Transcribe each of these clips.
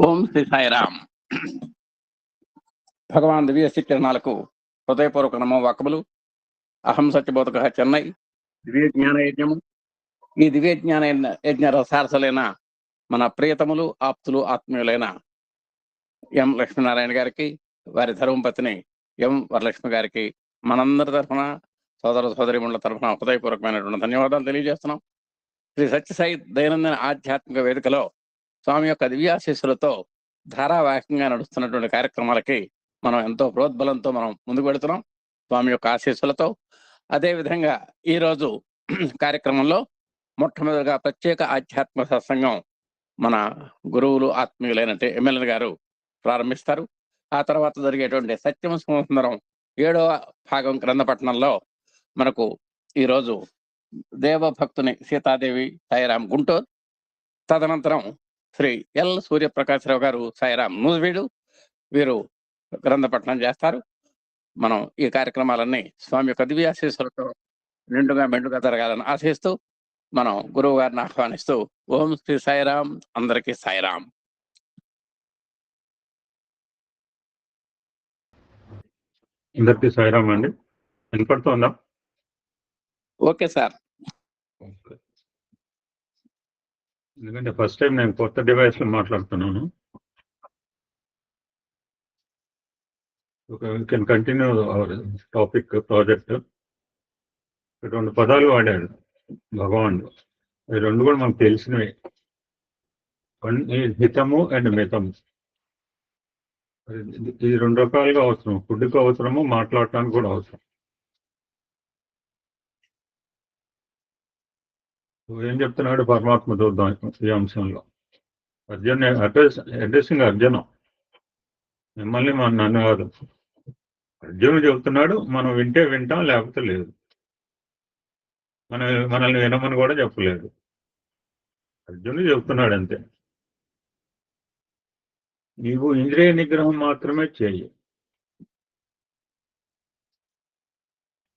ఓం శ్రీ సాయిరామ్. భగవాన్ దివ్య కిరణాలకు హృదయపూర్వక నమో వాకములు. అహం సత్యబోధక చెన్నై దివ్య జ్ఞాన యజ్ఞము. ఈ దివ్య జ్ఞాన యజ్ఞ రసారసలైన మన ప్రియతములు, ఆప్తులు, ఆత్మీయులైన ఎం లక్ష్మీనారాయణ గారికి, వారి ధర్మపత్ని ఎం వరలక్ష్మి గారికి మనందరి తరఫున, సోదర సోదరిమణుల తరఫున హృదయపూర్వకమైనటువంటి ధన్యవాదాలు తెలియజేస్తున్నాం. శ్రీ సత్యసాయి దైనందిన ఆధ్యాత్మిక వేదికలో స్వామి యొక్క దివ్యాశీస్సులతో ధారావాహికంగా నడుస్తున్నటువంటి కార్యక్రమాలకి మనం ఎంతో ప్రోద్బలంతో మనం ముందుకు వెళుతున్నాం స్వామి యొక్క ఆశీస్సులతో. అదేవిధంగా ఈరోజు కార్యక్రమంలో మొట్టమొదటిగా ప్రత్యేక ఆధ్యాత్మిక సత్సంగం మన గురువులు, ఆత్మీయులైన ఎమ్మెల్యే గారు ప్రారంభిస్తారు. ఆ తర్వాత జరిగేటువంటి సత్యం సుందరం 7వ భాగం గ్రంథపట్నంలో మనకు ఈరోజు దేవభక్తుని సీతాదేవి సాయిరాం గుంటూరు, తదనంతరం శ్రీ ఎల్ సూర్యప్రకాశరావు గారు సాయిరాం నూజివీడు, వీరు గ్రంథపట్నం చేస్తారు. మనం ఈ కార్యక్రమాలన్నీ స్వామి యొక్క దివ్యాశీస్సులతో నిండుగా మెండుగా జరగాలని ఆశిస్తూ మనం గురువు గారిని ఆహ్వానిస్తూ ఓం శ్రీ సాయిరాం. అందరికీ సాయిరాం. అందరికీ సాయిరాం అండి. వినపడుతుందా? Okay sir. ఎందుకంటే ఫస్ట్ టైం నేను కొత్త డివైస్ లో మాట్లాడుతున్నాను. Can continue our topic project. 2 పదాలు వాడాడు భగవానుడు. ఈ 2 కూడా మనకు తెలిసినవి. హితము అండ్ మితము. ఇది 2 రకాలుగా అవసరం. ఫుడ్కి అవసరము, మాట్లాడటానికి కూడా అవసరం. ఏం చెప్తున్నాడు పరమాత్మ చూద్దాం ఈ అంశంలో. అడ్రసింగ్ అర్జునం, మిమ్మల్ని నన్ను కాదు. అర్జునుడు చెబుతున్నాడు, మనం వింటే వింటాం, లేకపోతే లేదు. మనల్ని వినమని కూడా చెప్పలేదు. అర్జునుడు చెబుతున్నాడు అంతే. నీవు ఇంద్రియ నిగ్రహం మాత్రమే చేయి.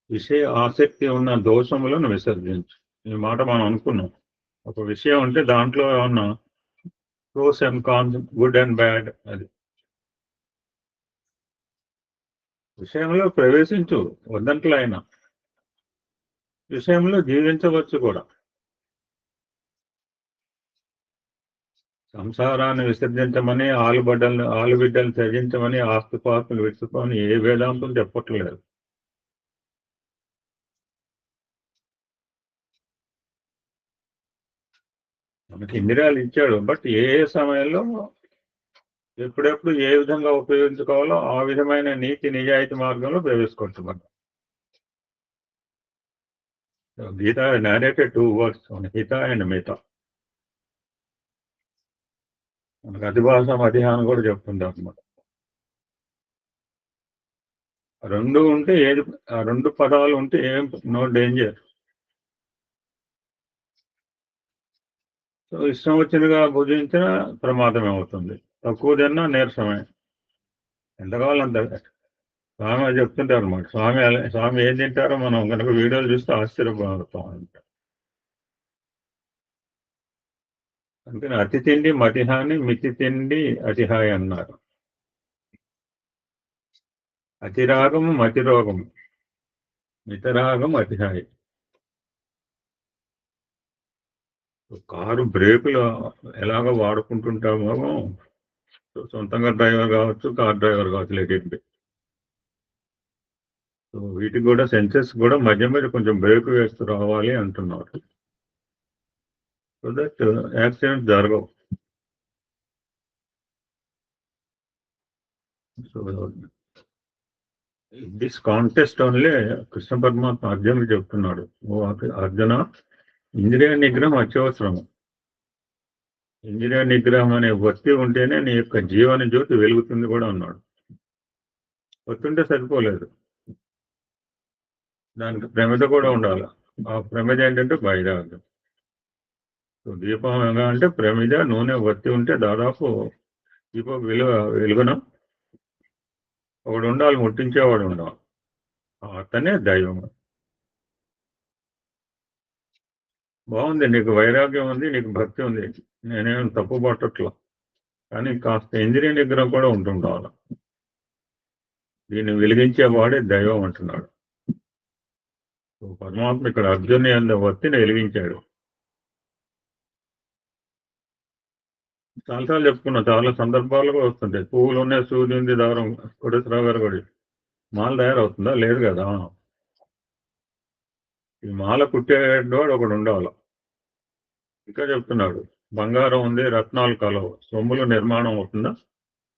విషయ ఆసక్తి ఉన్న దోషములను విసర్జించు. ఈ మాట మనం అనుకున్నాం. ఒక విషయం ఉంటే దాంట్లో ఉన్న pros and cons, good and bad, అది విషయంలో ప్రవేశించు, వద్దంట్లో అయినా విషయంలో జీవించవచ్చు కూడా. సంసారాన్ని విసర్జించమని, ఆలుబిడ్డలు త్యజించమని, ఆస్తిపాస్తులు విడుచుకొని ఏ వేదాంతం చెప్పట్లేదు. మనకి ఇంద్రియాలు ఇచ్చాడు, బట్ ఏ సమయంలో ఎప్పుడెప్పుడు ఏ విధంగా ఉపయోగించుకోవాలో ఆ విధమైన నీతి నిజాయితీ మార్గంలో ప్రవేశించమని. గీత narrated 2 words on హిత అండ్ మిత. మనకు అధిభాష మధ్యాహ్నం కూడా చెప్తుంటాం అనమాట. 2 ఉంటే ఏది, 2 పదాలు ఉంటే ఏం నో డేంజర్. సో ఇష్టం వచ్చినగా భుజించిన ప్రమాదమే అవుతుంది, తక్కువ తిన్నా నీరసమే. ఎంత కావాలంత. స్వామి చెప్తుంటారు అనమాట. స్వామి ఏం తింటారో మనం కనుక వీడియోలు చూస్తే ఆశ్చర్యపోతాం అంట. అందుకని అతి తిండి మతిహాని, మితి తిండి అతిహాయి అన్నారు. అతిరాగము మతిరోగము, మితరాగం అతిహాయి. కారు బ్రేకులు ఎలాగో వాడుకుంటుంటామో, సొంతంగా డ్రైవర్ కావచ్చు, కార్ డ్రైవర్ కావచ్చు, లేకపోతే సో వీటికి కూడా సెన్సెస్ కూడా మధ్య మధ్య కొంచెం బ్రేక్ వేస్తూ రావాలి అంటున్నారు. సో దట్ యాక్సిడెంట్ జరగవు. So this contest only Krishna పరమాత్మ అర్జునుడు చెప్తున్నాడు, ఓ అర్జున, ఇంద్రియ నిగ్రహం అత్యవసరము. ఇంద్రియ నిగ్రహం అనే వృత్తి ఉంటేనే నీ యొక్క జీవన జ్యోతి వెలుగుతుంది కూడా అన్నాడు. వస్తుంటే సరిపోలేదు, దానికి ప్రమిద కూడా ఉండాలి. ఆ ప్రమిద ఏంటంటే వైరాగ్యం. సో దీపం అంటే ప్రమిద, నూనె, వత్తి ఉంటే దాదాపు దీపం వెలుగున ఒకడు ఉండాలి, ముట్టించేవాడు ఉండాలి. అతనే దైవం. బాగుంది, నీకు వైరాగ్యం ఉంది, నీకు భక్తి ఉంది, నేనేం తప్పు పట్టట్లా. కానీ కాస్త ఇంద్రియ నిగ్రహం కూడా ఉంటుండాలి. దీన్ని వెలిగించేవాడే దైవం అంటున్నాడు. పరమాత్మ ఇక్కడ అర్జున్ని అన్న ఒత్తిని వెలిగించాడు. చాలాసార్లు చెప్పుకున్నా, చాలా సందర్భాలుగా వస్తుంటాయి. పువ్వులు ఉన్నాయి, సూర్యుడు ఉంది, దారం కోటేశ్వరరావు గారు కూడా మాల తయారవుతుందా? లేదు కదా. ఈ మాల కుట్టేవాడు ఒకడు ఉండాలి. ఇంకా చెప్తున్నాడు, బంగారం ఉంది, రత్నాలు కలవు, సొమ్ములు నిర్మాణం అవుతుందా?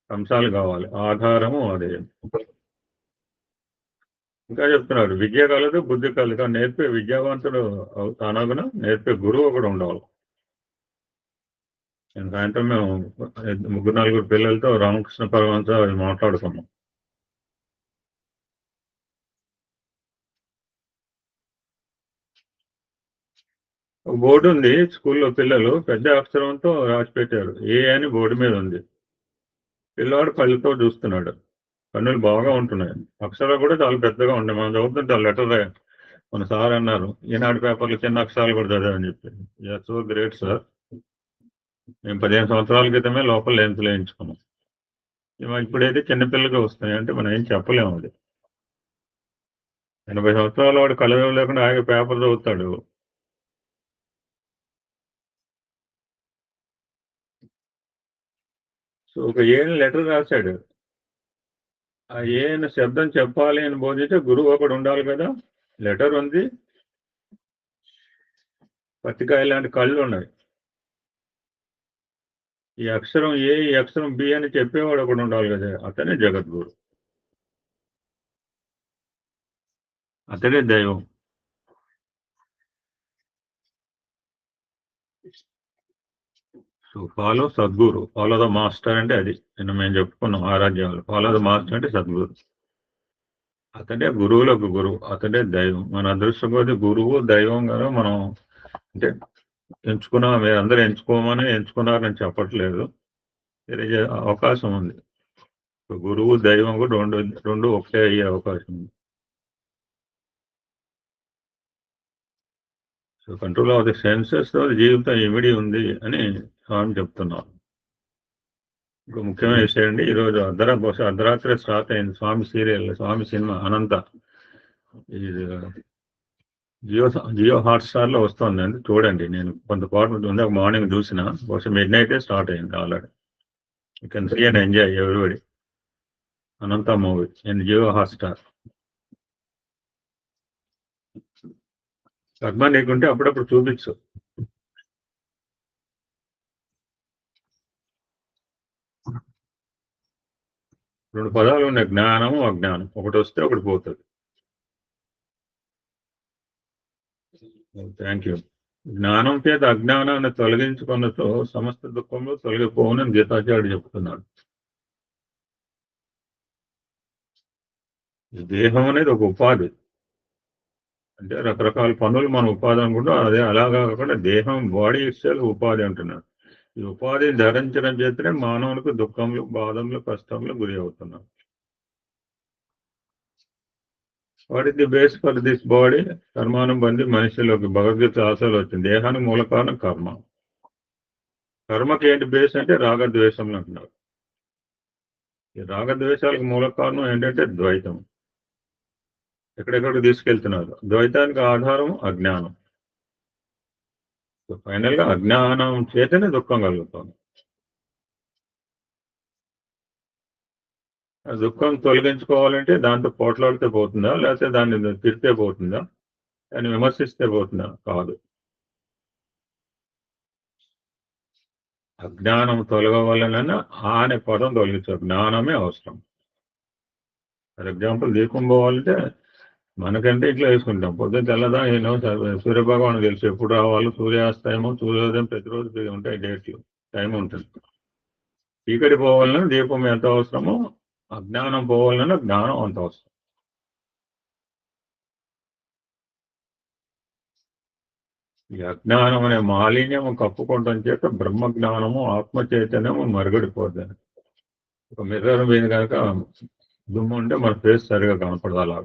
అంశాలు కావాలి, ఆధారము అదే. ఇంకా చెప్తున్నాడు, విద్య కలదు, బుద్ధి కలదు, నేర్పే విద్యావంతుడు తానగున నేర్పే గురువు ఒకడు ఉండాలి. నేను సాయంత్రం మేము 3-4 పిల్లలతో రామకృష్ణ పరమహంస అది మాట్లాడుకున్నాం. ఒక బోర్డు ఉంది స్కూల్లో, పిల్లలు పెద్ద అక్షరంతో రాసి పెట్టారు, ఏ అని బోర్డు మీద ఉంది. పిల్లవాడు కళ్ళతో చూస్తున్నాడు, కన్నులు బాగా ఉంటున్నాయి, అక్షరాలు కూడా చాలా పెద్దగా ఉన్నాయి. మనం చదువుతుంటే లెటర్ మన సార్ అన్నారు, ఈనాడు పేపర్లు చిన్న అక్షరాలు కూడా చదివాని చెప్పి. So great sir. మేము 15 సంవత్సరాల క్రితమే లోపల లెన్స్లు వేయించుకున్నాం. ఇప్పుడైతే చిన్నపిల్లగా వస్తున్నాయి అంటే మనం ఏం చెప్పలేము. అది 80 సంవత్సరాల వాడు కళ్ళజోడు లేకుండా ఆగే పేపర్ చదువుతాడు. సో ఒక ఏని లెటర్ రాశాడు, ఆ ఏని శబ్దం చెప్పాలి అని బోధించే గురువు ఒకడు ఉండాలి కదా. లెటర్ ఉంది, పత్తికాయ లాంటి కళ్ళు ఉన్నాయి. ఈ అక్షరం ఏ, ఈ అక్షరం బి అని చెప్పేవాడు ఒకడు ఉండాలి కదా. అతనే జగద్గురు, అతడే దైవం. So follow Sadguru, follow the master అంటే అది. నేను మేము చెప్పుకున్నాం ఆరాధ్యాలు. ఫాలో ద మాస్టర్ అంటే సద్గురు, అతడే గురువులకు గురువు, అతడే దైవం. మన అదృష్టం కొద్ది గురువు దైవం కదా. మనం అంటే ఎంచుకున్నా, మీరు అందరూ ఎంచుకోమని ఎంచుకున్నారని చెప్పట్లేదు, తెలియజే అవకాశం ఉంది. గురువు దైవం కూడా రెండు ఒకటే అయ్యే అవకాశం ఉంది. So control of the senses తో జీవితం ఇమిడి ఉంది అని స్వామి చెప్తున్నాం. ఇంకో ముఖ్యమైన విషయం అండి, ఈరోజు బహుశా అర్ధరాత్రి స్టార్ట్ అయింది స్వామి సీరియల్, స్వామి సినిమా అనంత. ఇది జియో హాట్స్టార్ లో వస్తుందండి, చూడండి. నేను కొంతపాటు ఉంది, మార్నింగ్ చూసిన, బహుశా మిడ్-నైటే స్టార్ట్ అయింది already. You can see and enjoy everybody. Anantha movie in Jio Hotstar. కర్మ నీకుంటే అప్పుడప్పుడు చూపించు. రెండు పదాలు ఉన్నాయి, జ్ఞానము అజ్ఞానం. ఒకటి వస్తే ఒకటి పోతుంది. Thank you. జ్ఞానం చేత అజ్ఞానాన్ని తొలగించుకున్నతో సమస్త దుఃఖంలో తొలగిపోవునని గీతాచార్యుడు చెప్తున్నాడు. ఈ దేహం అనేది ఒక ఉపాధి, అంటే రకరకాల పనులు మన ఉపాధి అనుకుంటాం. అదే అలాగా కాకుండా దేహం, బాడీ ఇట్సెల్ఫ్ ఉపాధి అంటున్నారు. ఈ ఉపాధిని ధరించడం చేతనే మానవునికి దుఃఖంలో, బాధంలో, కష్టంలో గురి అవుతున్నాం. What is the base for this body? కర్మానం బంది మనిషిలోకి భగవద్గీత ఆశలు వచ్చింది. దేహానికి మూల కారణం కర్మ. కర్మకి ఏంటి బేస్ అంటే రాగద్వేషంలో అంటున్నారు. ఈ రాగద్వేషాలకు మూల కారణం ఏంటంటే ద్వైతం. ఎక్కడెక్కడికి తీసుకెళ్తున్నారు? ద్వైతానికి ఆధారం అజ్ఞానం. ఫైనల్ గా అజ్ఞానం చేతనే దుఃఖం కలుగుతుంది. ఆ దుఃఖం తొలగించుకోవాలంటే దాంతో పోట్లాడితే పోతుందా, లేకపోతే దాన్ని తిరితే పోతుందా, దాన్ని విమర్శిస్తే పోతుందా? కాదు. అజ్ఞానం తొలగవలన అనే పదం తొలగించారు, జ్ఞానమే అవసరం. ఫర్ ఎగ్జాంపుల్, దీపం పోవాలంటే మనకంటే ఇట్లా వేసుకుంటాం, పొద్దున్న తెల్లదా ఏమో సూర్యభగవాన్ తెలుసు ఎప్పుడు రావాలో, సూర్యాస్తమో సూర్యోదయం ప్రతిరోజు ఉంటాయి డేట్లు, టైం ఉంటుంది. చీకటి పోవాలన్నా దీపం ఎంత అవసరమో, అజ్ఞానం పోవాలన్నా జ్ఞానం అంత అవసరం. ఈ అజ్ఞానం అనే మాలిన్యము కప్పుకోవడం చేత బ్రహ్మ జ్ఞానము, ఆత్మ చైతన్యము మరుగడిపోతుంది. ఒక మిర్రర్ మీద కనుక దుమ్ము ఉంటే మన ఫేస్ సరిగా కనపడదు. అలా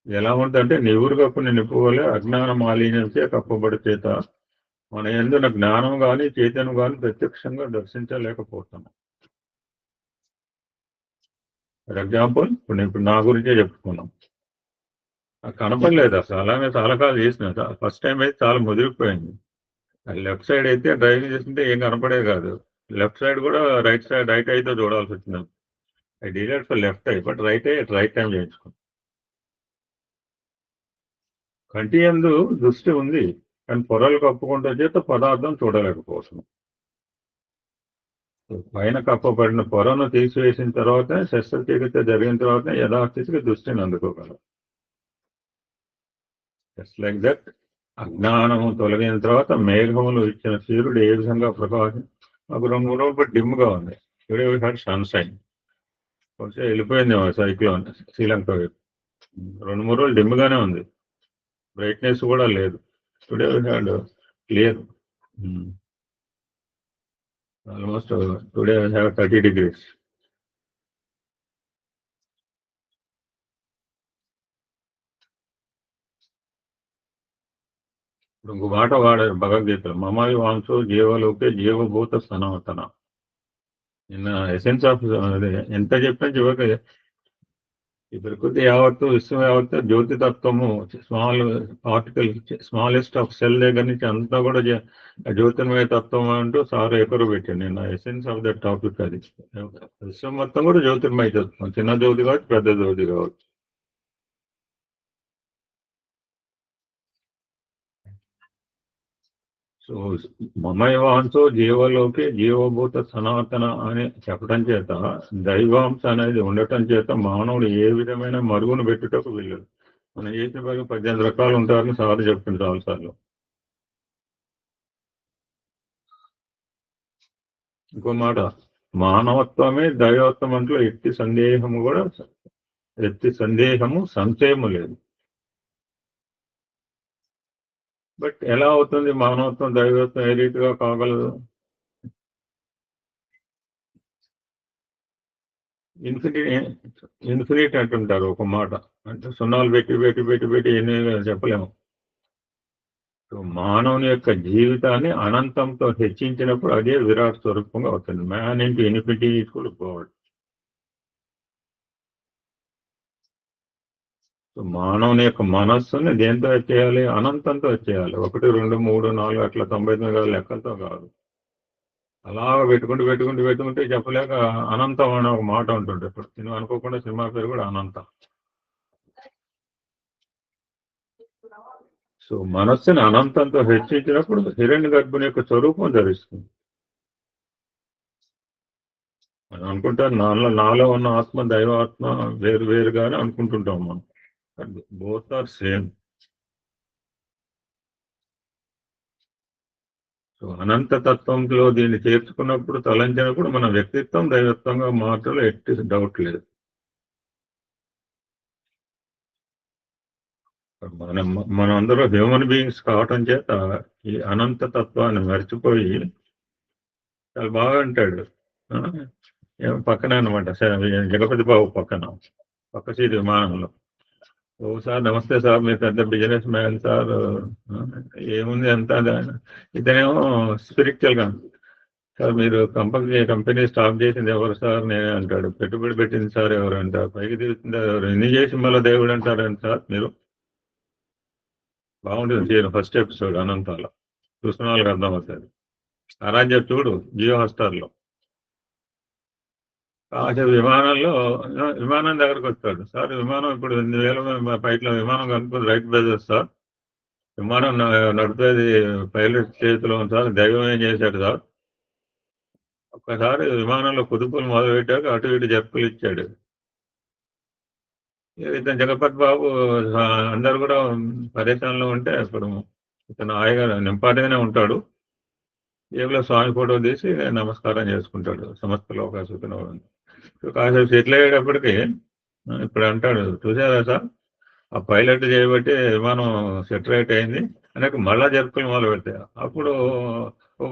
ఎలా ఉంటుందంటే నివురు కప్పుని నిప్పుకోలే, అజ్ఞాన మాలిన్యం చే కప్పబడి చేత మన ఎందున జ్ఞానం కానీ చైతన్యం కానీ ప్రత్యక్షంగా దర్శించలేకపోతున్నాం. ఫర్ ఎగ్జాంపుల్ ఇప్పుడు నా గురించే చెప్పుకున్నాం, నాకు కనపడలేదు అసలు. అలాగే చాలా కాలం చేసిన ఫస్ట్ టైం అయితే చాలా ముదిరిపోయింది. లెఫ్ట్ సైడ్ అయితే డ్రైవింగ్ చేస్తుంటే ఏం కనపడే కాదు. లెఫ్ట్ సైడ్ కూడా రైట్ అయితే చూడాల్సి వచ్చింది. I delight for left I, but right time చేయించుకున్నాను. కంటి యందు దృష్టి ఉంది, కానీ పొరలు కప్పుకుంటే చేత పదార్థం చూడలేకపోతున్నాం. పైన కప్పబడిన పొరను తీసివేసిన తర్వాత, శస్త్రచికిత్స జరిగిన తర్వాత యథాస్థితికి దృష్టిని అందుకోగలం. జస్ట్ లైక్ దట్, అజ్ఞానము తొలగిన తర్వాత మేఘములు ఇచ్చిన సూర్యుడు ఏ విధంగా ప్రకాశం మాకు 2-3 రోజులు డిమ్గా ఉంది. Today we had sunshine. కొంచెం వెళ్ళిపోయింది సైక్లోన్ శ్రీలంక వైపు. 2-3 రోజులు డిమ్గానే ఉంది, బ్రైట్నెస్ కూడా లేదు. Today we had clear. Almost today we have 30 degrees. ఇంకో మాట వాడారు భగవద్గీతలో, మమాయి వాంసో జీవలోకే జీవభూత సనాతన. నిన్న ఎసెన్స్ ఆఫ్ అదే ఎంత చెప్పినా చివరికి ఈ ప్రకృతి యావత్తు, విశ్వం యావత్తు జ్యోతితత్వము, small particle, smallest of cell దగ్గర నుంచి అంతా కూడా జ్యోతిర్మయ తత్వం అంటూ సార్ ఎకరు పెట్టాడు. నిన్న ఎసెన్స్ ఆఫ్ దట్ టాపిక్ అది. విశ్వం మొత్తం కూడా జ్యోతిర్మయ తత్వం, చిన్న జ్యోతి కావచ్చు, పెద్ద జ్యోతి కావచ్చు. సో మమయవాంశో జీవలోకి జీవభూత సనాతన అని చెప్పడం చేత, దైవాంశ అనేది ఉండటం చేత మానవుడు ఏ విధమైన మరుగును పెట్టుటకు వెళ్ళదు. మనం చేసిన పని 18 రకాలు ఉంటారని సార్ చెప్తుంది చాలాసార్లు. ఇంకో మాట, మానవత్వమే దైవత్వం అంటూ ఎట్టి సందేహము సంశయము లేదు. బట్ ఎలా అవుతుంది మానవత్వం దైవత్వం ఏ రీతిగా కాగలదు? ఇన్ఫినిట్ అంటుంటారు ఒక మాట, అంటే సున్నాలు పెట్టి ఎన్ని చెప్పలేము. మానవుని యొక్క జీవితాన్ని అనంతంతో హెచ్చించినప్పుడు అదే విరాట్ స్వరూపంగా అవుతుంది. Man into infinity equal God. మానవుని యొక్క మనస్సుని దేంతో చేయాలి? అనంతంతో చేయాలి. 1, 2, 3, 4 అట్లా 99 లెక్కలతో కాదు. అలాగ పెట్టుకుంటే చెప్పలేక అనంతం అనే ఒక మాట ఉంటుంది. ఇప్పుడు నేను అనుకోకుండా సినిమా పేరు కూడా అనంతం. సో మనస్సుని అనంతంతో హెచ్చించినప్పుడు హిరణ్య గర్భుని యొక్క స్వరూపం ధరిస్తుంది. మనం అనుకుంటాం నాలో ఉన్న ఆత్మ దైవాత్మ వేరుగానే అనుకుంటుంటాం మనం. Both are same. So Anantha తత్వంలో దీన్ని చేర్చుకున్నప్పుడు, తలంచినప్పుడు మన వ్యక్తిత్వం దైవత్వంగా మాత్రం ఎట్టి డౌట్ లేదు. మనం అందరూ హ్యూమన్ బీయింగ్స్ కావటం చేత ఈ అనంత తత్వాన్ని మర్చిపోయి చాలా బాగా అంటాడు. పక్కన అనమాట జగపతి బాబు పక్క సీటు విమానంలో. ఓ సార్ నమస్తే సార్, మీరు పెద్ద బిజినెస్ మ్యాన్ సార్, ఏముంది అంతా. ఇతనేమో స్పిరిచువల్ గా, సార్ మీరు కంపెనీ స్టాప్ చేసింది ఎవరు సార్? నేనే అంటాడు. పెట్టుబడి పెట్టింది సార్ ఎవరు అంటారు. పైకి తీస్తుంది ఎవరు? ఎన్ని చేసి మళ్ళీ దేవుడు అంటారంట సార్ మీరు. బాగుంటుంది ఫస్ట్ ఎపిసోడ్ అనంతాల, చూసిన వాళ్ళకి అర్థమవుతుంది. ఆరాధ్య చూడు జియో హాట్‌స్టార్లో. అసలు విమానం దగ్గరకు వస్తాడు. సార్ విమానం ఇప్పుడు 8,000 ఫ్లైట్లో విమానం కనుక్కుంది రైట్ బ్రదర్స్ సార్. విమానం నడిపేది పైలట్ చేతిలో ఉంది సార్. దైవం ఏం చేశాడు సార్? ఒక్కసారి విమానంలో కుదుపులు మొదలుపెట్టాక అటు ఇటు జప్పులు ఇచ్చాడు. ఇతను జగపతి బాబు అందరు కూడా పర్యటనలో ఉంటే ఇప్పుడు ఇతను హాయిగా నింపాటిగానే ఉంటాడు. జేబులో స్వామి ఫోటో తీసి నమస్కారం చేసుకుంటాడు. సమస్త లోకాసుకున్న కాసేపు సెటిల్ అయ్యేటప్పటికి ఇప్పుడు అంటాడు, చూసారా సార్ ఆ పైలట్ చేయబట్టి విమానం సెటరేట్ అయింది అనేక మళ్ళా జరుపుకుని మొదలు పెడతాయి. అప్పుడు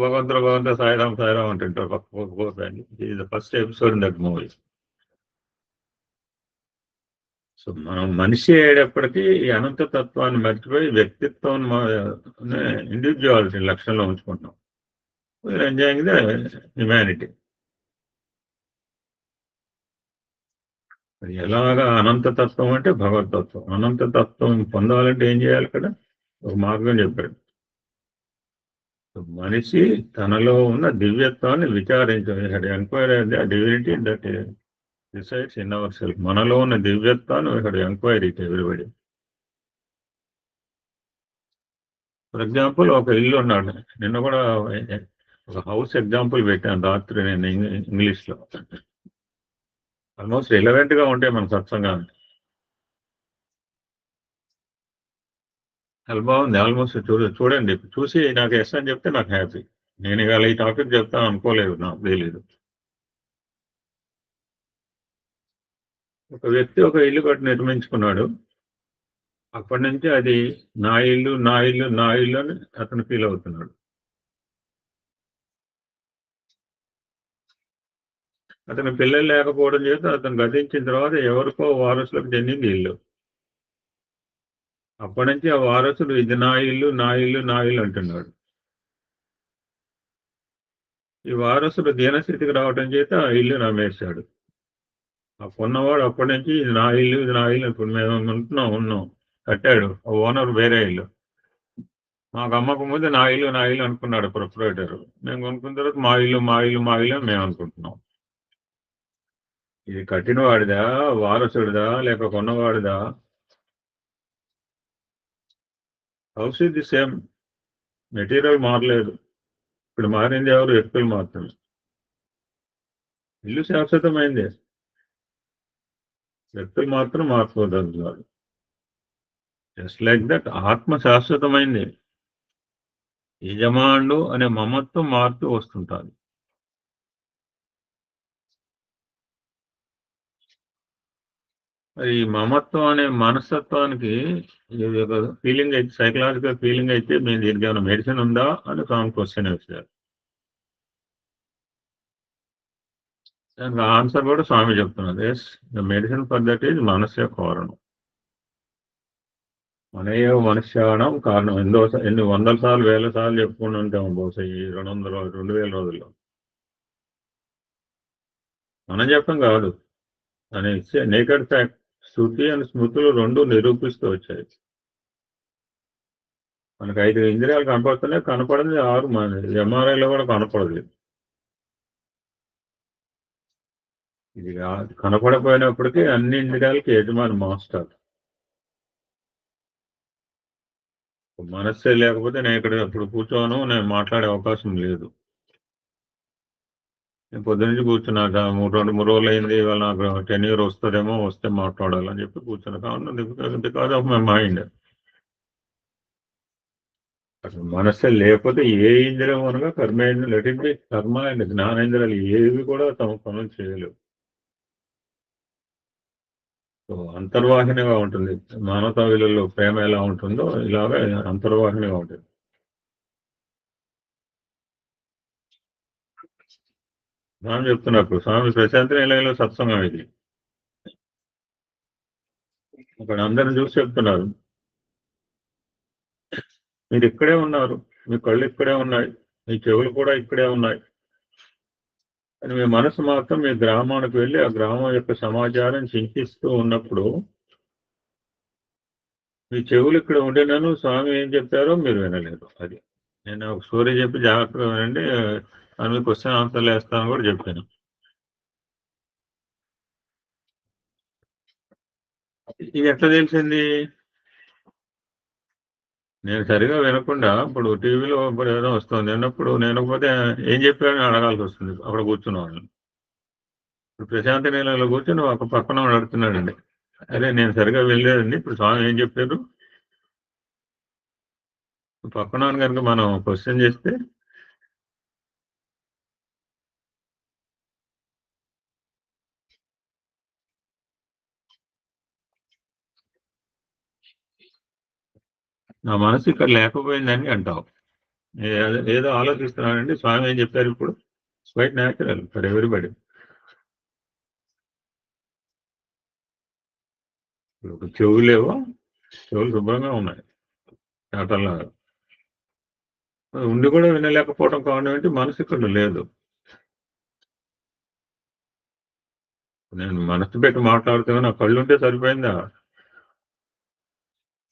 భగవంతుడు సాయిరాం అంటుంటారు. First episode in that movie. So మనం మనిషి అయ్యేటప్పటికీ ఈ అనంత తత్వాన్ని మర్చిపోయి వ్యక్తిత్వం ఇండివిజువాలిటీ లక్ష్యంలో ఉంచుకుంటాం. Enjoying the humanity. ఎలాగా అనంత తత్వం అంటే భగవతత్వం. అనంత తత్వం పొందాలంటే ఏం చేయాలి? ఇక్కడ ఒక మార్గం చెప్పాడు. మనిషి తనలో ఉన్న దివ్యత్వాన్ని విచారించాలి. Enquiry divinity that decides in our self. మనలో ఉన్న దివ్యత్వాన్ని ఇక్కడ ఎంక్వైరీ ఎవ్రీబడి. ఫర్ ఎగ్జాంపుల్ ఒక ఇల్లు ఉన్నాడు. నిన్న కూడా ఒక హౌస్ ఎగ్జాంపుల్ పెట్టాను రాత్రి నేను ఇంగ్లీష్లో. ఆల్మోస్ట్ రిలవెంట్ గా ఉంటే మన సత్సంగాన్ని. అది బాగుంది. ఆల్మోస్ట్ చూడండి, చూసి నాకు ఎస్ అని చెప్తే నాకు హ్యాపీ. నేను ఇవాళ ఈ టాపిక్ చెప్తాను అనుకోలేదు, నాకు తెలియదు. ఒక వ్యక్తి ఒక ఇల్లు కట్టి నిర్మించుకున్నాడు. అప్పటి నుంచి అది నా ఇల్లు నా ఇల్లు నా ఇల్లు అని అతను ఫీల్ అవుతున్నాడు. అతని పిల్లలు లేకపోవడం చేత అతను గతించిన తర్వాత ఎవరికో వారసులకు చెందింది ఇల్లు. అప్పటి నుంచి ఆ వారసుడు ఇది నా ఇల్లు నా ఇల్లు నా ఇల్లు అంటున్నాడు. ఈ వారసుడు దీనస్థితికి రావడం చేత ఆ ఇల్లు నమ్మేశాడు. ఆ కొన్నవాడు అప్పటి నుంచి ఇది నా ఇల్లు ఇది నా ఇల్లు. ఇప్పుడు మేము ఉన్నాం కట్టాడు. ఆ ఓనర్ వేరే ఇల్లు. మాకు అమ్మక ముందు నా ఇల్లు అనుకున్నాడు ప్రొపరేటర్. మేము కొనుక్కున్న తర్వాత మా ఇల్లు మా ఇల్లు మా ఇల్లు అని మేము అనుకుంటున్నాం. ఇది కట్టిన వాడిదా, వారసుడిదా, లేక కొన్నవాడిదా? హౌస్ ఇది సేమ్, మెటీరియల్ మారలేదు. ఇప్పుడు మారింది ఎవరు? వ్యక్తులు మాత్రమే. ఇల్లు శాశ్వతమైంది, వ్యక్తులు మాత్రం మార్చుకోగలుగుతారు. జస్ట్ లైక్ దట్ ఆత్మ శాశ్వతమైంది. యజమానుడు అనే మమత్వం మారుతూ వస్తుంటారు. ఈ మమత్వం అనే మనస్తత్వానికి ఫీలింగ్ అయితే, సైకలాజికల్ ఫీలింగ్ అయితే మేము దీనికి ఏమైనా మెడిసిన్ ఉందా అని స్వామి క్వశ్చన్ వేశారు. దానికి ఆన్సర్ కూడా స్వామి చెప్తున్నారు. Yes, the medicine for that is మనస్య కారణం. మనయే మనుష్యానం కారణం. ఎన్ని వందల సార్లు వేల సార్లు చెప్పుకుంటూ ఉంటాము బహుశా ఈ 2000 రోజుల్లో. మనం చెప్పం కాదు అని ఇచ్చే నేకెడ్ ఫ్యాక్ట్. శృతి అని స్మృతులు రెండు నిరూపిస్తూ వచ్చాయి. మనకు 5 ఇంద్రియాలు కనపడుతున్నాయి, కనపడదు 6 మన ఎంఆర్ఐలో కూడా కనపడదు. ఇది కనపడపోయినప్పటికీ అన్ని ఇంద్రియాలకి యజమాని మాస్టర్. మనస్సే లేకపోతే నేను ఇక్కడ ఇప్పుడు కూర్చోను, నేను మాట్లాడే అవకాశం లేదు. నేను పొద్దునుంచి కూర్చున్నాక 3 రోజులు అయింది, ఇవాళ నాకు టెన్యూర్ వస్తుందేమో, వస్తే మాట్లాడాలని చెప్పి కూర్చున్నా. కావున బికాజ్ ఆఫ్ మై మైండ్. అసలు మనస్సే లేకపోతే ఏ ఇంద్రియం అనగా కర్మేంద్రియం, లెట్ ఇట్ బి కర్మ అండ్ జ్ఞానేంద్రియాలు ఏవి కూడా తమ పనులు చేయలేవు. సో అంతర్వాహినిగా ఉంటుంది. మానవతా విలువలో ప్రేమ ఎలా ఉంటుందో ఇలాగా అంతర్వాహినిగా ఉంటుంది. స్వామి చెప్తున్నప్పుడు, స్వామి ప్రశాంతి నిలయంలో సత్సంగం ఇది. అక్కడ అందరిని చూసి చెప్తున్నారు, మీరు ఇక్కడే ఉన్నారు, మీ కళ్ళు ఇక్కడే ఉన్నాయి, మీ చెవులు కూడా ఇక్కడే ఉన్నాయి, అని మీ మనసు మాత్రం మీ గ్రామానికి వెళ్ళి ఆ గ్రామం యొక్క సమాచారం చింతిస్తూ ఉన్నప్పుడు మీ చెవులు ఇక్కడ ఉండినను స్వామి ఏం చెప్పారో మీరు వినలేదు. అది నేను ఒక స్టోరీ చెప్పి జాగ్రత్తగా వినండి, అని క్వశ్చన్ ఆన్సర్లు వేస్తాను కూడా చెప్పాను. ఇది ఎట్లా తెలిసింది? నేను సరిగా వినకుండా ఇప్పుడు టీవీలో ఏదో వస్తుంది అన్నప్పుడు నేను పోతే ఏం చెప్పారని అడగాల్సి వస్తుంది అక్కడ కూర్చున్న వాళ్ళని. ఇప్పుడు ప్రశాంతి నీళ్ళలో కూర్చొని ఒక పక్కన అడుగుతున్నాడండి, అరే నేను సరిగా వెళ్ళలేదండి, ఇప్పుడు స్వామి ఏం చెప్పారు? పక్కన కనుక మనం క్వశ్చన్ చేస్తే నా మనసు ఇక్కడ లేకపోయిందని అంటావు. ఏదో ఆలోచిస్తున్నానండి, స్వామి ఏం చెప్పారు ఇప్పుడు? Quite natural for everybody. ఇప్పుడు చెవులేవో చెవులు శుభ్రంగా ఉన్నాయి చాటల్లాగా. ఉండి కూడా వినలేకపోవడం కారణం ఏంటి? మనసు ఇక్కడ లేదు. నేను మనసు పెట్టి మాట్లాడుతున్నా, నా కళ్ళు ఉంటే సరిపోయిందా?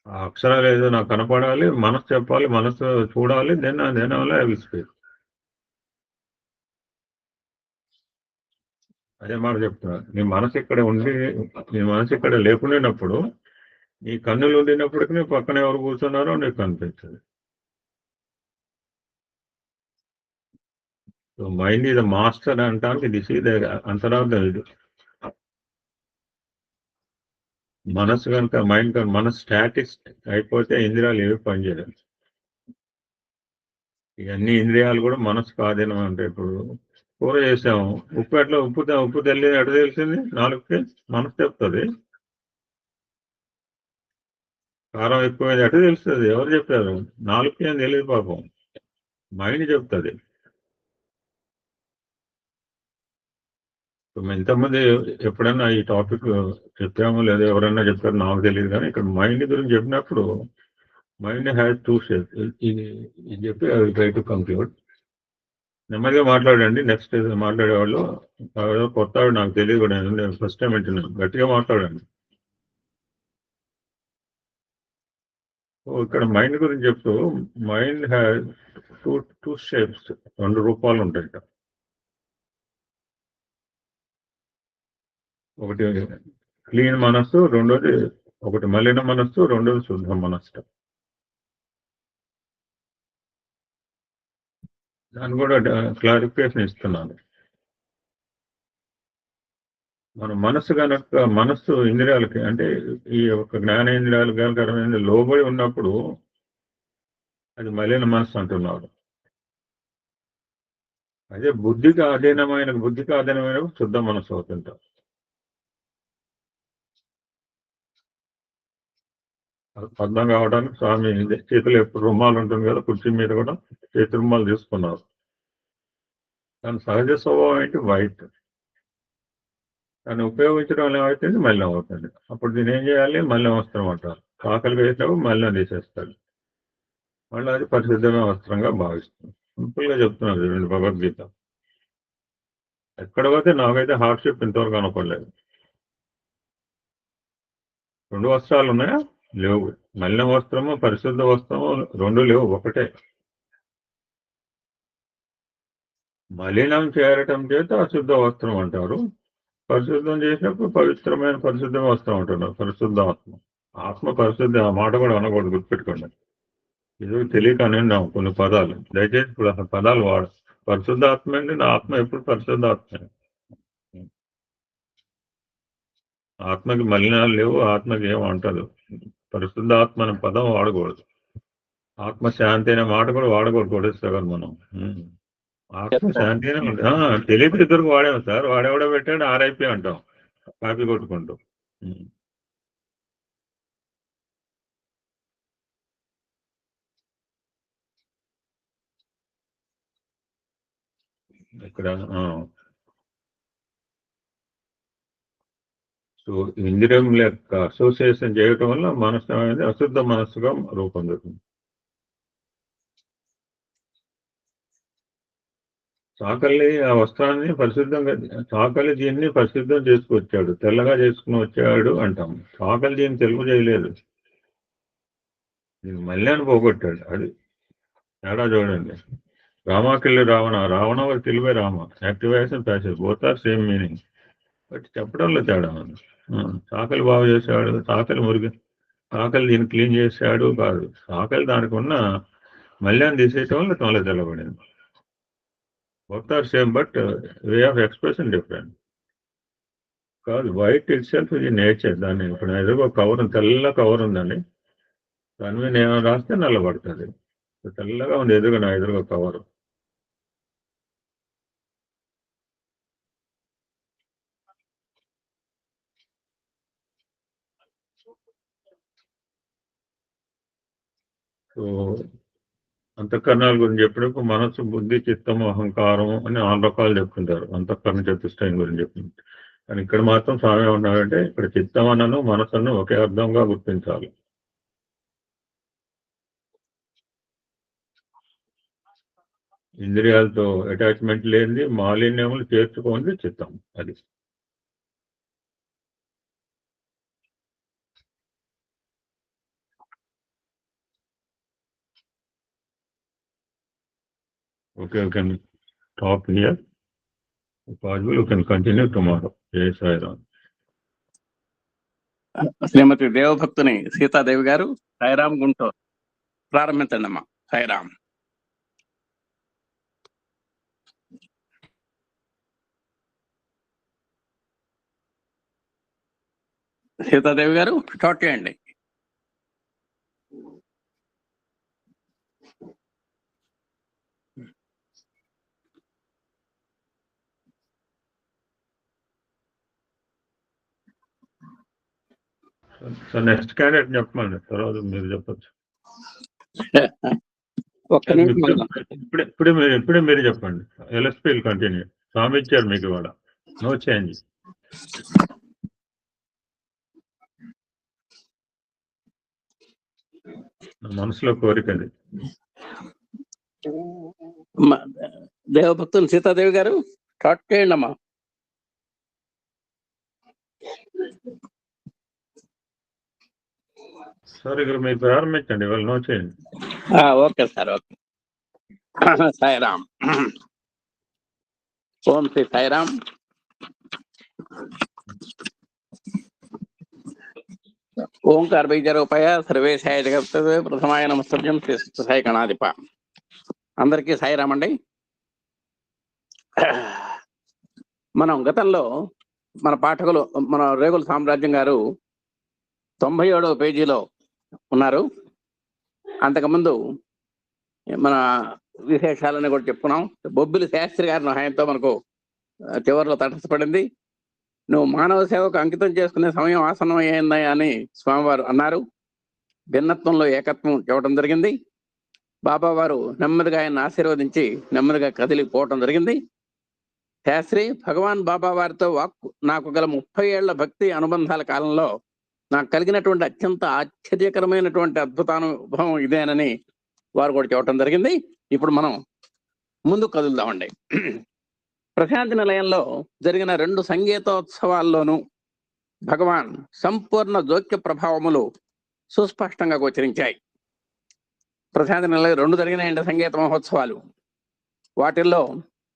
ఆ అక్షరాలు ఏదో నాకు కనపడాలి, మనసు చెప్పాలి, మనసు చూడాలి, దెన్ ఐ విల్ స్పీక్. అదే మాట చెప్తున్నా. నీ మనసు ఇక్కడ ఉండి, నీ మనసు ఇక్కడ లేకుండానప్పుడు, నీ కన్నులు ఉండినప్పటికీ పక్కన ఎవరు కూర్చున్నారో నీకు కనిపించదు. సో మైండ్ ఈజ్ మాస్టర్ అంటానికి దిస్ ఈజ్ అంతరార్థం ఇది. మనసు కనుక మైండ్ కనుక మనసు స్టాటిక్స్ అయిపోతే ఇంద్రియాలు ఏవి పనిచేయలేదు. ఇవన్నీ ఇంద్రియాలు కూడా మనసు స్వాధీనం. అంటే ఇప్పుడు కూర చేసాము, ఉప్పు ఎట్లా ఉప్పు తెల్లి ఎట్లా తెలిసింది? నాలుగుకి మనసు చెప్తుంది. కారం ఎక్కువైంది ఎట్లా తెలుస్తుంది? ఎవరు చెప్పారు? నాలుగుకి ఏం తెలియదు పాపం, మైండ్ చెప్తుంది. ఇంతమంది ఎప్పుడైనా ఈ టాపిక్ చెప్పామో లేదా ఎవరైనా చెప్పారు నాకు తెలియదు, కానీ ఇక్కడ మైండ్ గురించి చెప్పినప్పుడు మైండ్ హ్యాస్ టూ షేప్స్. ఇది చెప్పి I will try to conclude. నెమ్మదిగా మాట్లాడండి. నెక్స్ట్ మాట్లాడేవాళ్ళు కొత్త నాకు తెలియదు కూడా, నేను ఫస్ట్ టైం వింటున్నాను. గట్టిగా మాట్లాడండి. ఇక్కడ మైండ్ గురించి చెప్తూ, మైండ్ హ్యాస్ టూ షేప్స్, రెండు రూపాలు ఉంటాయి. ఒకటి క్లీన్ మనస్సు, రెండోది ఒకటి మలిన మనస్సు, రెండోది శుద్ధ మనస్సు. దాన్ని కూడా క్లారిఫికేషన్ ఇస్తున్నాను. మన మనస్సు కనుక, మనస్సు ఇంద్రియాలకి అంటే ఈ యొక్క జ్ఞానేంద్రియాలు కనుక లోబడి ఉన్నప్పుడు అది మలిన మనస్సు అంటున్నారు. అదే బుద్ధికి ఆధీనమైన శుద్ధ మనస్సు అవుతుంటారు. అర్థం కావడానికి స్వామి చేతులు ఎప్పుడు రుమాలు ఉంటుంది కదా, కుర్చీ మీద కూడా చేతి రుమాలు తీసుకున్నారు. దాని సహజ స్వభావం ఏంటి? వైట్. దాన్ని ఉపయోగించడం ఏమవుతుంది? మలినం అవుతుంది. అప్పుడు దీన్ని ఏం చేయాలి? మలిన వస్త్రం అంటారు. ఆకలి వేసినప్పుడు మలినం తీసేస్తాడు, మళ్ళీ అది పరిశుద్ధమైన వస్త్రంగా భావిస్తుంది. సింపుల్ గా చెప్తున్నారు చూడండి భగవద్గీత. ఎక్కడ పోతే నాకైతే హార్డ్షిప్ ఇంతవరకు అనుకోలేదు. రెండు వస్త్రాలు ఉన్నాయా? లేవు. మలిన వస్త్రము పరిశుద్ధ వస్త్రము రెండు లేవు, ఒకటే. మలినం చేరటం చేత అశుద్ధ వస్త్రం అంటారు, పరిశుద్ధం చేసినప్పుడు పవిత్రమైన పరిశుద్ధ వస్త్రం అంటున్నారు. పరిశుద్ధ ఆత్మ. ఆత్మ పరిశుద్ధి ఆ మాట కూడా అనకూడదు, గుర్తుపెట్టుకోండి. ఇది తెలియక అనిన్నాం కొన్ని పదాలు. దయచేసి ఇప్పుడు అసలు పదాలు వాడు. పరిశుద్ధ ఆత్మ అండి, నా ఆత్మ ఎప్పుడు పరిశుద్ధ ఆత్మ. ఆత్మకి మలినాలు లేవు, ఆత్మకి ఏం అంటదు. పరిశుద్ధ ఆత్మ అనే పదం వాడకూడదు. ఆత్మ శాంతి అనే మాట కూడా వాడకూడదు, కొడేస్తాం మనం. ఆత్మ శాంతి అనే తెలియక ఇద్దరికి వాడాము సార్. వాడెవడో పెట్టాడు ఆర్ఐపి అంటాం కాపీ కొట్టుకుంటూ. ఇక్కడ సో ఇంద్రియం లెక్క అసోసియేషన్ చేయటం వల్ల మనసు అనేది అశుద్ధ మనస్సుగా రూపొందుతుంది. చాకలి ఆ వస్త్రాన్ని పరిశుద్ధంగా, చాకలి దీన్ని పరిశుద్ధం చేసుకొచ్చాడు, తెల్లగా చేసుకుని వచ్చాడు అంటాం. చాకలి దీన్ని తెలుగు చేయలేదు, దీన్ని మల్యాన్ని పోగొట్టాడు. అది తేడా చూడండి. రామాకెళ్ళి రావణ తెలుగే Rama. Activation passage both are same meaning, but చెప్పడంలో తేడా ఉంది. చాకలి బాగు చేశాడు, చాకలి దీన్ని క్లీన్ చేశాడు కాదు. చాకలి దానికి ఉన్న మల్యాన్ని తీసేయటం వల్ల తొల తెల్లబడింది. Both are same but way of expression different. కాదు, వైట్ ఇట్ సెల్ఫ్ ఇది నేచర్. దాన్ని ఇప్పుడు ఎదురుగా కవర్, తెల్ల కవర్ ఉందండి, దాని మీద ఏమైనా రాస్తే నల్లబడుతుంది. తెల్లగా ఉంది ఎదురుగా కవర్. సో అంతఃకరణాల గురించి చెప్పినప్పుడు మనసు, బుద్ధి, చిత్తము, అహంకారం అని 4 రకాలు చెప్తుంటారు. అంతఃకరణ చతుష్టయం గురించి చెప్తుంది. కానీ ఇక్కడ మాత్రం స్వామి ఉన్నాడంటే ఇక్కడ చిత్తమనను మనసును ఒకే అర్థంగా గుర్తించాలి. ఇంద్రియాలతో అటాచ్మెంట్ లేనిది మాలిన్యములు చేర్చుకోండి చిత్తం. అది okay. You can stop here. Possible you can continue tomorrow. జై సాయిరామ్. శ్రీమతి దేవభక్తుని సీతాదేవి గారు, సాయిరామ్ గుంటూరు. ప్రారంభించండి అమ్మా. సాయిరామ్. సీతాదేవి గారు స్టార్ట్ చేయండి. సో నెక్స్ట్ క్యాండిడేట్ చెప్పమండి, తర్వాత మీరు చెప్పచ్చు. ఒక్క నిమిషం. ఇప్పుడే మీరు చెప్పండి. LSP continue. స్వామి ఇచ్చారు మీకు ఇవాళ, నో చేంజ్. మనసులో కోరికది. దేవభక్తులు సీతాదేవి గారు స్టార్ట్ చేయండి అమ్మా. సార్ ఇక్కడ మీరు ప్రారంభించండి, ఇవాళ no change. Okay sir, okay. Sairam. Om Shri Sairam. ఓంకార బీజరూపాయ సర్వేశాయ జగత్ ప్రథమాయ నమస్తభ్యం శ్రీ సాయి గణాధిప. అందరికీ సాయిరామ్ అండి. మనం గతంలో మన పాఠకులు, మన రేగుల సామ్రాజ్యం గారు 97వ పేజీలో ఉన్నారు. అంతకుముందు మన విశేషాలని కూడా చెప్పుకున్నాం. బొబ్బిలి శాస్త్రి గారి సహాయంతో మనకు చివరిలో తటస్థపడింది. నువ్వు మానవ సేవకు అంకితం చేసుకునే సమయం ఆసనం అయిందా అని స్వామివారు అన్నారు. భిన్నత్వంలో ఏకత్వం చెప్పడం జరిగింది. బాబావారు నెమ్మదిగా ఆయన ఆశీర్వదించి నెమ్మదిగా కదిలిపోవటం జరిగింది. శాస్త్రి భగవాన్ బాబావారితో నాకు గల 30 ఏళ్ల భక్తి అనుబంధాల కాలంలో నాకు కలిగినటువంటి అత్యంత ఆశ్చర్యకరమైనటువంటి అద్భుతానుభవం ఇదేనని వారు కూడా చెప్పడం జరిగింది. ఇప్పుడు మనం ముందుకు కదులుదామండి. ప్రశాంతి నిలయంలో జరిగిన 2 సంగీతోత్సవాల్లోనూ భగవాన్ సంపూర్ణ జోక్య ప్రభావములు సుస్పష్టంగా గోచరించాయి. ప్రశాంతి నిలయం 2 జరిగినాయండి సంగీత మహోత్సవాలు. వాటిల్లో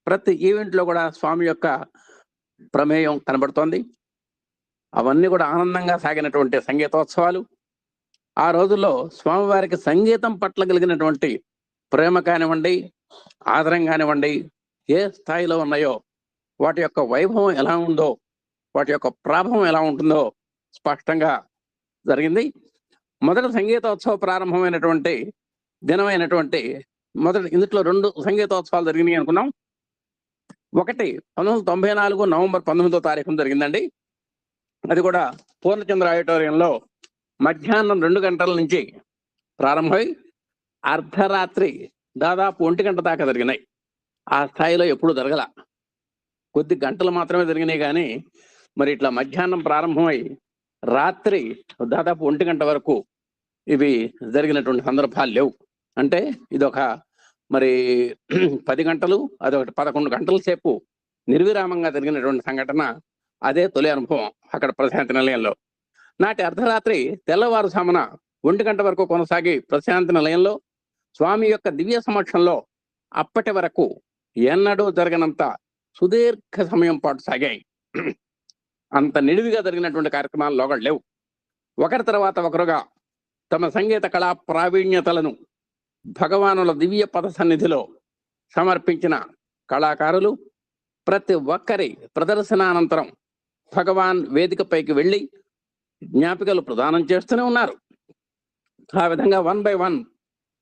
ప్రతి ఈవెంట్లో కూడా స్వామి యొక్క ప్రమేయం కనబడుతోంది. అవన్నీ కూడా ఆనందంగా సాగినటువంటి సంగీతోత్సవాలు. ఆ రోజుల్లో స్వామివారికి సంగీతం పట్ల కలిగినటువంటి ప్రేమ కానివ్వండి, ఆదరం కానివ్వండి, ఏ స్థాయిలో ఉన్నాయో, వాటి యొక్క వైభవం ఎలా ఉందో, వాటి యొక్క ప్రభావం ఎలా ఉంటుందో స్పష్టంగా జరిగింది. మొదటి సంగీతోత్సవ ప్రారంభమైనటువంటి దినమైనటువంటి ఇందులో 2 సంగీతోత్సవాలు జరిగినాయి అనుకున్నాం. ఒకటి 1994 నవంబర్ 19వ తారీఖున జరిగిందండి. అది కూడా పూర్ణచంద్ర ఆడిటోరియంలో మధ్యాహ్నం 2 గంటల నుంచి ప్రారంభమై అర్ధరాత్రి దాదాపు 1 గంట దాకా జరిగినాయి. ఆ స్థాయిలో ఎప్పుడు జరగల, కొద్ది గంటలు మాత్రమే జరిగినాయి. కానీ మరి ఇట్లా మధ్యాహ్నం ప్రారంభమై రాత్రి దాదాపు 1 గంట వరకు ఇవి జరిగినటువంటి సందర్భాలు లేవు. అంటే ఇదొక మరి 10 గంటలు, అదొకటి 11 గంటల సేపు నిర్విరామంగా జరిగినటువంటి సంఘటన. అదే తొలి అనుభవం అక్కడ ప్రశాంతి నిలయంలో. నాటి అర్ధరాత్రి తెల్లవారుజామున 1 గంట వరకు కొనసాగి ప్రశాంతి నిలయంలో స్వామి యొక్క దివ్య సమక్షంలో అప్పటి వరకు ఎన్నడూ జరగనంత సుదీర్ఘ సమయం పాటు సాగాయి. అంత నిడివిగా జరిగినటువంటి కార్యక్రమాలు లోగడ లేవు. ఒకరి తర్వాత ఒకరుగా తమ సంగీత కళా ప్రావీణ్యతలను భగవానుల దివ్య పద సన్నిధిలో సమర్పించిన కళాకారులు ప్రతి ఒక్కరి ప్రదర్శనానంతరం భగవాన్ వేదికపైకి వెళ్ళి జ్ఞాపికలు ప్రదానం చేస్తూనే ఉన్నారు. ఆ విధంగా 1 by 1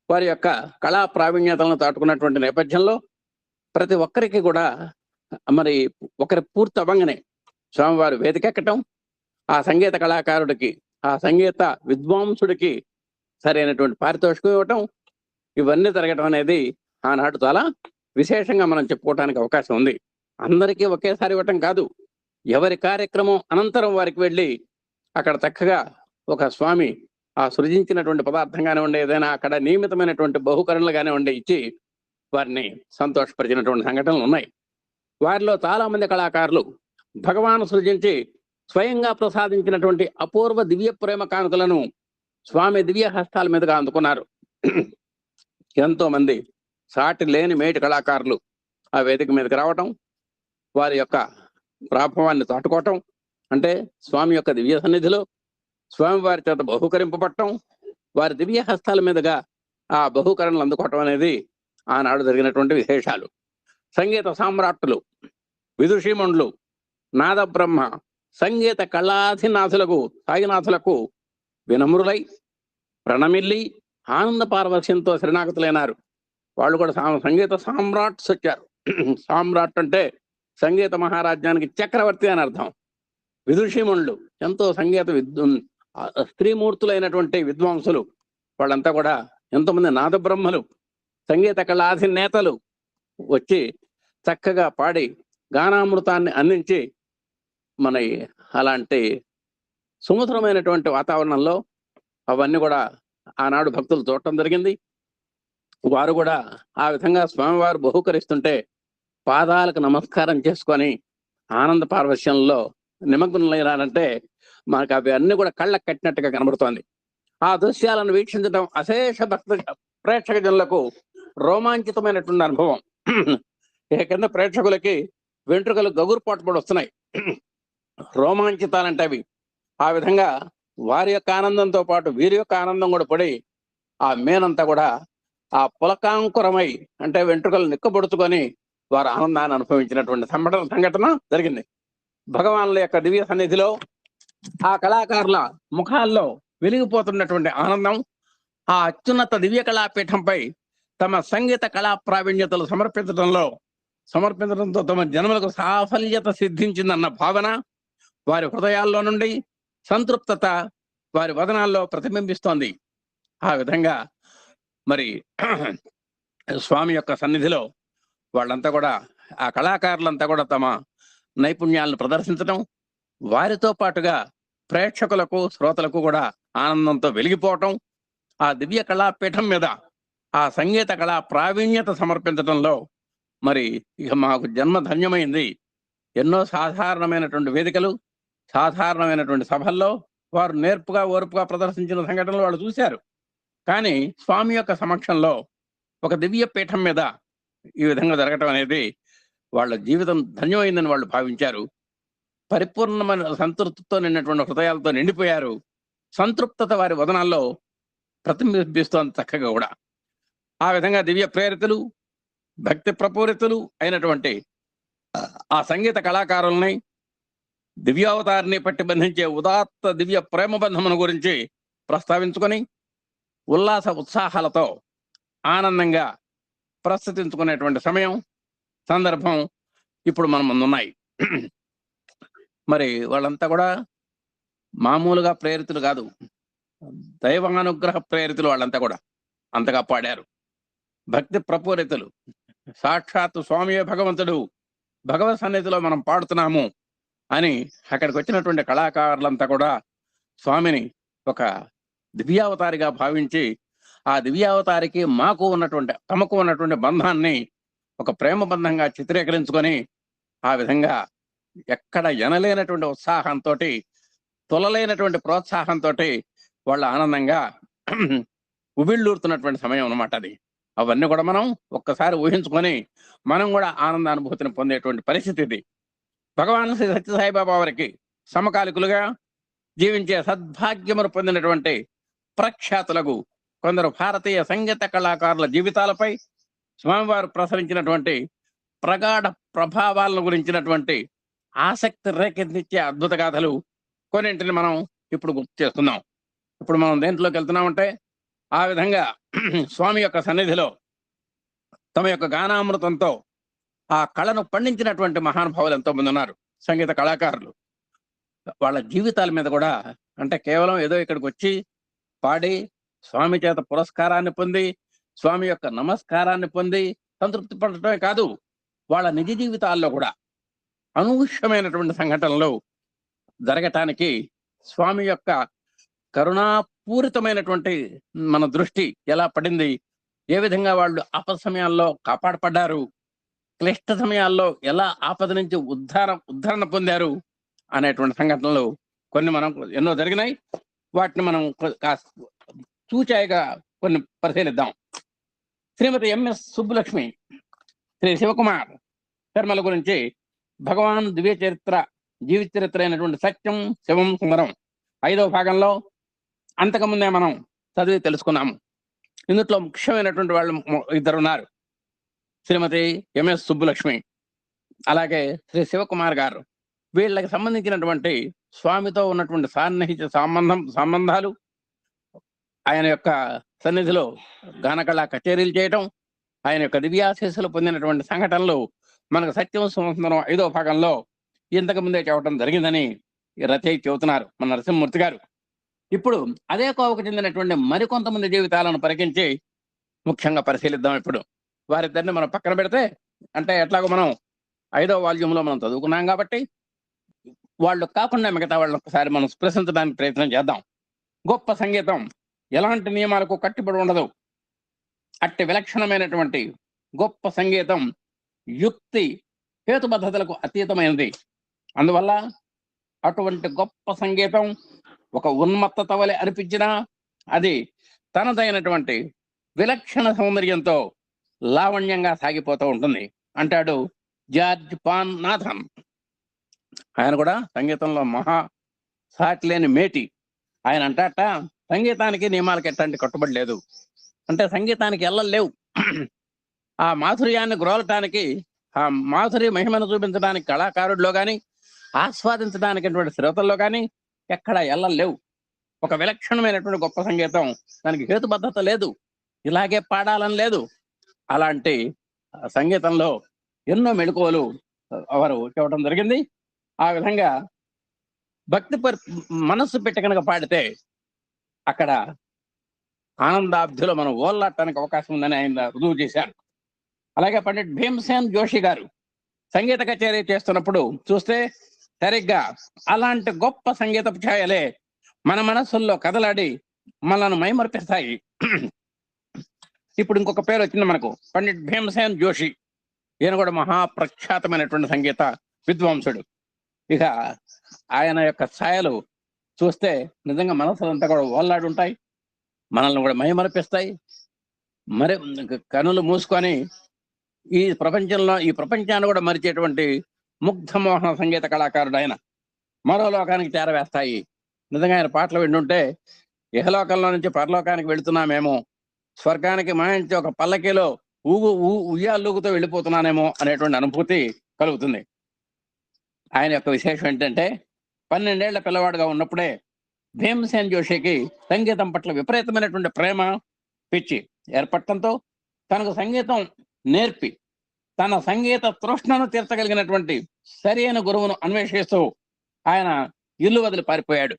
వారి యొక్క కళా ప్రావీణ్యతలను దాటుకున్నటువంటి నేపథ్యంలో ప్రతి ఒక్కరికి కూడా మరి ఒకరి పూర్తి అవ్వంగానే స్వామివారు వేదికెక్కటం, ఆ సంగీత కళాకారుడికి, ఆ సంగీత విద్వాంసుడికి సరైనటువంటి పారితోషికం ఇవ్వటం, ఇవన్నీ జరగటం అనేది ఆనాడు చాలా విశేషంగా మనం చెప్పుకోవడానికి అవకాశం ఉంది. అందరికీ ఒకేసారి ఇవ్వటం కాదు, ఎవరి కార్యక్రమం అనంతరం వారికి వెళ్ళి అక్కడ చక్కగా ఒక స్వామి ఆ సృజించినటువంటి పదార్థం కానివ్వండి, ఏదైనా అక్కడ నియమితమైనటువంటి బహుకరణలు కానివ్వండి ఇచ్చి వారిని సంతోషపరిచినటువంటి సంఘటనలు ఉన్నాయి. వారిలో చాలా మంది కళాకారులు భగవాను సృజించి స్వయంగా ప్రసాదించినటువంటి అపూర్వ దివ్య ప్రేమ కానుకలను స్వామి దివ్య హస్తాల మీదుగా అందుకున్నారు. ఎంతో మంది సాటి లేని మేటి కళాకారులు ఆ వేదిక మీదకి రావటం, వారి యొక్క ప్రాభవాన్ని చాటుకోవటం, అంటే స్వామి యొక్క దివ్య సన్నిధిలో స్వామి వారి చేత బహుకరింపబడటం, వారి దివ్య హస్తాల మీదుగా ఆ బహుకరణలు అందుకోవటం అనేది ఆనాడు జరిగినటువంటి విశేషాలు. సంగీత సామ్రాట్టులు, విదుషీమణులు, నాద బ్రహ్మ, సంగీత కళాధినాథులకు సాయినాథులకు వినమ్రులై ప్రణమిల్లి ఆనంద పారవశ్యంతో శరణాగతులైనారు. వాళ్ళు కూడా సంగీత సామ్రాట్స్ వచ్చారు. సామ్రాట్ అంటే సంగీత మహారాజ్యానికి చక్రవర్తి అని అర్థం. విదుషీమణులు ఎంతో సంగీత స్త్రీమూర్తులైనటువంటి విద్వాంసులు, వాళ్ళంతా కూడా ఎంతోమంది నాదబ్రహ్మలు, సంగీత కళాధినేతలు వచ్చి చక్కగా పాడి గానామృతాన్ని అందించి మన అలాంటి సుమధురమైనటువంటి వాతావరణంలో అవన్నీ కూడా ఆనాడు భక్తులు చూడటం జరిగింది. వారు కూడా ఆ విధంగా స్వామివారు బహుకరిస్తుంటే పాదాలకు నమస్కారం చేసుకొని ఆనంద పారవశ్యంలో నిమగ్నులైనారంటే మనకు అవి అన్ని కూడా కళ్ళకు కట్టినట్టుగా కనబడుతోంది. ఆ దృశ్యాలను వీక్షించడం అశేష భక్త ప్రేక్షక జనులకు రోమాంచితమైనటువంటి అనుభవం. ఇక కింద ప్రేక్షకులకి వెంట్రుకలు గగురుపాటు పడి వస్తున్నాయి. రోమాంచితాలంటే అవి. ఆ విధంగా వారి యొక్క ఆనందంతో పాటు వీరి యొక్క ఆనందం కూడా పడి ఆ మేనంతా కూడా ఆ పులకాంకురమై, అంటే వెంట్రుకలు నిక్కబొడుచుకొని వారు ఆనందాన్ని అనుభవించినటువంటి సంఘటన జరిగింది. భగవానుల యొక్క దివ్య సన్నిధిలో ఆ కళాకారుల ముఖాల్లో వెలిగిపోతున్నటువంటి ఆనందం, ఆ అత్యున్నత దివ్య కళాపీఠంపై తమ సంగీత కళా ప్రావీణ్యతలు సమర్పించడంతో తమ జన్మలకు సాఫల్యత సిద్ధించిందన్న భావన వారి హృదయాల్లో నుండి, సంతృప్తత వారి వదనాల్లో ప్రతిబింబిస్తోంది. ఆ విధంగా మరి స్వామి యొక్క సన్నిధిలో వాళ్ళంతా కూడా, ఆ కళాకారులంతా కూడా తమ నైపుణ్యాలను ప్రదర్శించడం, వారితో పాటుగా ప్రేక్షకులకు శ్రోతలకు కూడా ఆనందంతో వెలిగిపోవటం, ఆ దివ్య కళాపీఠం మీద ఆ సంగీత కళా ప్రావీణ్యత సమర్పించడంలో మరి ఇక మాకు జన్మ ధన్యమైంది. ఎన్నో సాధారణమైనటువంటి వేదికలు, సాధారణమైనటువంటి సభల్లో వారు నేర్పుగా ఓర్పుగా ప్రదర్శించిన సంఘటనలు వాళ్ళు చూశారు. కానీ స్వామి యొక్క సమక్షంలో ఒక దివ్య పీఠం మీద ఈ విధంగా జరగటం అనేది వాళ్ళ జీవితం ధన్యమైందని వాళ్ళు భావించారు. పరిపూర్ణమైన సంతృప్తితో నిన్నటువంటి హృదయాలతో నిండిపోయారు. సంతృప్తత వారి వదనాల్లో ప్రతిబింబిస్తోంది చక్కగా కూడా. ఆ విధంగా దివ్య ప్రేరితులు, భక్తి ప్రపూరితులు అయినటువంటి ఆ సంగీత కళాకారుల్ని, దివ్యావతారిని పట్టి బంధించే ఉదాత్త దివ్య ప్రేమ బంధమును గురించి ప్రస్తావించుకొని ఉల్లాస ఉత్సాహాలతో ఆనందంగా ప్రస్తుతించుకునేటువంటి సమయం, సందర్భం ఇప్పుడు మన ముందున్నాయి. మరి వాళ్ళంతా కూడా మామూలుగా ప్రేరితులు కాదు, దైవానుగ్రహ ప్రేరితులు. వాళ్ళంతా కూడా అంతగా పాడారు. భక్తి ప్రపూరితులు, సాక్షాత్తు స్వామియే భగవంతుడు, భగవత్ సన్నిధిలో మనం పాడుతున్నాము అని అక్కడికి వచ్చినటువంటి కళాకారులంతా కూడా స్వామిని ఒక దివ్యావతారిగా భావించి, ఆ దివ్యావతారికి తమకు ఉన్నటువంటి బంధాన్ని ఒక ప్రేమ బంధంగా చిత్రీకరించుకొని ఆ విధంగా ఎక్కడ ఎనలేనటువంటి ఉత్సాహంతో, తొలలేనటువంటి ప్రోత్సాహంతో వాళ్ళ ఆనందంగా ఉబిళ్ళూరుతున్నటువంటి సమయం అన్నమాట అది. అవన్నీ కూడా మనం ఒక్కసారి ఊహించుకొని మనం కూడా ఆనందానుభూతిని పొందేటువంటి పరిస్థితి ఇది. భగవాన్ శ్రీ సత్యసాయిబాబా వారికి సమకాలికులుగా జీవించే సద్భాగ్యమును పొందినటువంటి ప్రఖ్యాతులకు కొందరు భారతీయ సంగీత కళాకారుల జీవితాలపై స్వామివారు ప్రసరించినటువంటి ప్రగాఢ ప్రభావాలను గురించినటువంటి ఆసక్తి రేకెత్తించే అద్భుత గాథలు కొన్నింటిని మనం ఇప్పుడు గుర్తు చేస్తున్నాం. ఇప్పుడు మనం దేంట్లోకి వెళ్తున్నామంటే, ఆ విధంగా స్వామి యొక్క సన్నిధిలో తమ యొక్క గానామృతంతో ఆ కళను పండించినటువంటి మహానుభావులు ఎంతో మంది ఉన్నారు. సంగీత కళాకారులు వాళ్ళ జీవితాల మీద కూడా, అంటే కేవలం ఏదో ఇక్కడికి వచ్చి పాడి స్వామి చేత పురస్కారాన్ని పొంది, స్వామి యొక్క నమస్కారాన్ని పొంది సంతృప్తి పడటమే కాదు, వాళ్ళ నిజ జీవితాల్లో కూడా అనూహ్యమైనటువంటి సంఘటనలు జరగటానికి స్వామి యొక్క కరుణాపూరితమైనటువంటి మన దృష్టి ఎలా పడింది, ఏ విధంగా వాళ్ళు ఆపద సమయాల్లో కాపాడపడ్డారు, క్లిష్ట సమయాల్లో ఎలా ఆపద నుంచి ఉద్ధరణ పొందారు అనేటువంటి సంఘటనలు కొన్ని మనం ఎన్నో జరిగినాయి. వాటిని మనం చూచాయిగా కొన్ని పరిశీలిద్దాం. శ్రీమతి ఎంఎస్ సుబ్బులక్ష్మి, శ్రీ శివకుమార్ శర్మల గురించి భగవాన్ దివ్య చరిత్ర జీవిత చరిత్ర అయినటువంటి సత్యం శివం సుందరం 5వ భాగంలో అంతకుముందే మనం చదివి తెలుసుకున్నాము. ఇందులో ముఖ్యమైనటువంటి వాళ్ళు ఇద్దరు ఉన్నారు. శ్రీమతి ఎంఎస్ సుబ్బులక్ష్మి, అలాగే శ్రీ శివకుమార్ గారు. వీళ్ళకి సంబంధించినటువంటి స్వామితో ఉన్నటువంటి సాన్నిహిత సంబంధాలు, ఆయన యొక్క సన్నిధిలో గానకళా కచేరీలు చేయటం, ఆయన యొక్క దివ్యాశీస్సులు పొందినటువంటి సంఘటనలు మనకు సత్యం సుందరం 5వ భాగంలో ఇంతకు ముందే చెప్పడం జరిగిందని రచయిత చెబుతున్నారు మన నరసింహమూర్తి గారు. ఇప్పుడు అదే కోవకు చెందినటువంటి మరికొంతమంది జీవితాలను పరికించి ముఖ్యంగా పరిశీలిద్దాం. ఇప్పుడు వారిద్దరిని మనం పక్కన పెడితే, అంటే ఎట్లాగో మనం 5వ వాల్యూమ్లో మనం చదువుకున్నాం కాబట్టి వాళ్ళు కాకుండా మిగతా వాళ్ళని ఒకసారి మనం స్పృశించడానికి ప్రయత్నం చేద్దాం. గొప్ప సంగీతం ఎలాంటి నియమాలకు కట్టుబడి ఉండదు. అట్టి విలక్షణమైనటువంటి గొప్ప సంగీతం యుక్తి హేతుబద్ధతలకు అతీతమైనది. అందువల్ల అటువంటి గొప్ప సంగీతం ఒక ఉన్మత్తత వలె అనిపించినా అది తనదైనటువంటి విలక్షణ సౌందర్యంతో లావణ్యంగా సాగిపోతూ ఉంటుంది అంటాడు జార్జ్ పాన్ నాథన్. ఆయన కూడా సంగీతంలో మహా సాటి లేని మేటి. ఆయన అంటాట, సంగీతానికి నియమాలకు ఎట్లాంటి కట్టుబడి లేదు. అంటే సంగీతానికి ఎల్లలు లేవు. ఆ మాధుర్యాన్ని గ్రోలటానికి, ఆ మాధుర్య మహిమను చూపించడానికి కళాకారుడిలో కానీ, ఆస్వాదించడానికి శ్రోతల్లో కానీ ఎక్కడ ఎల్లలు లేవు. ఒక విలక్షణమైనటువంటి గొప్ప సంగీతం, దానికి హేతుబద్ధత లేదు, ఇలాగే పాడాలని లేదు. అలాంటి సంగీతంలో ఎన్నో మెళకువలు వారు చెప్పడం జరిగింది. ఆ విధంగా భక్తి మనస్సు పెట్టి కనుక పాడితే అక్కడ ఆనందాబ్ధిలో మనం ఓల్లాడటానికి అవకాశం ఉందని ఆయన రుజువు చేశారు. అలాగే పండిట్ భీమ్సేన్ జోషి గారు సంగీత కచేరీ చేస్తున్నప్పుడు చూస్తే సరిగ్గా అలాంటి గొప్ప సంగీతపు ఛాయలే మన మనస్సుల్లో కదలాడి మనల్ని మైమర్పిస్తాయి. ఇప్పుడు ఇంకొక పేరు వచ్చింది మనకు, పండిట్ భీమ్సేన్ జోషి. ఈయన కూడా మహాప్రఖ్యాతమైనటువంటి సంగీత విద్వాంసుడు. ఇక ఆయన యొక్క ఛాయలు చూస్తే నిజంగా మనసులంతా కూడా ఓల్లాడి ఉంటాయి, మనల్ని కూడా మైమరపిస్తాయి. మరి కనులు మూసుకొని ఈ ప్రపంచాన్ని కూడా మరిచేటువంటి ముగ్ధమోహన సంగీత కళాకారుడు ఆయన. మరో లోకానికి చేరవేస్తాయి. నిజంగా ఆయన పాటలు వింటుంటే ఇహలోకంలో నుంచి పరలోకానికి వెళుతున్నామేమో, స్వర్గానికి మాయించి ఒక పల్లకీలో ఉయ్యాలూగుతూ వెళ్ళిపోతున్నానేమో అనేటువంటి అనుభూతి కలుగుతుంది. ఆయన యొక్క విశేషం ఏంటంటే, 12 ఏళ్ల పిల్లవాడుగా ఉన్నప్పుడే భీమ్సేన్ జోషికి సంగీతం పట్ల విపరీతమైనటువంటి ప్రేమ పిచ్చి ఏర్పడటంతో తనకు సంగీతం నేర్పి తన సంగీత తృష్ణను తీర్చగలిగినటువంటి సరైన గురువును అన్వేషిస్తూ ఆయన ఇల్లు వదిలి పారిపోయాడు.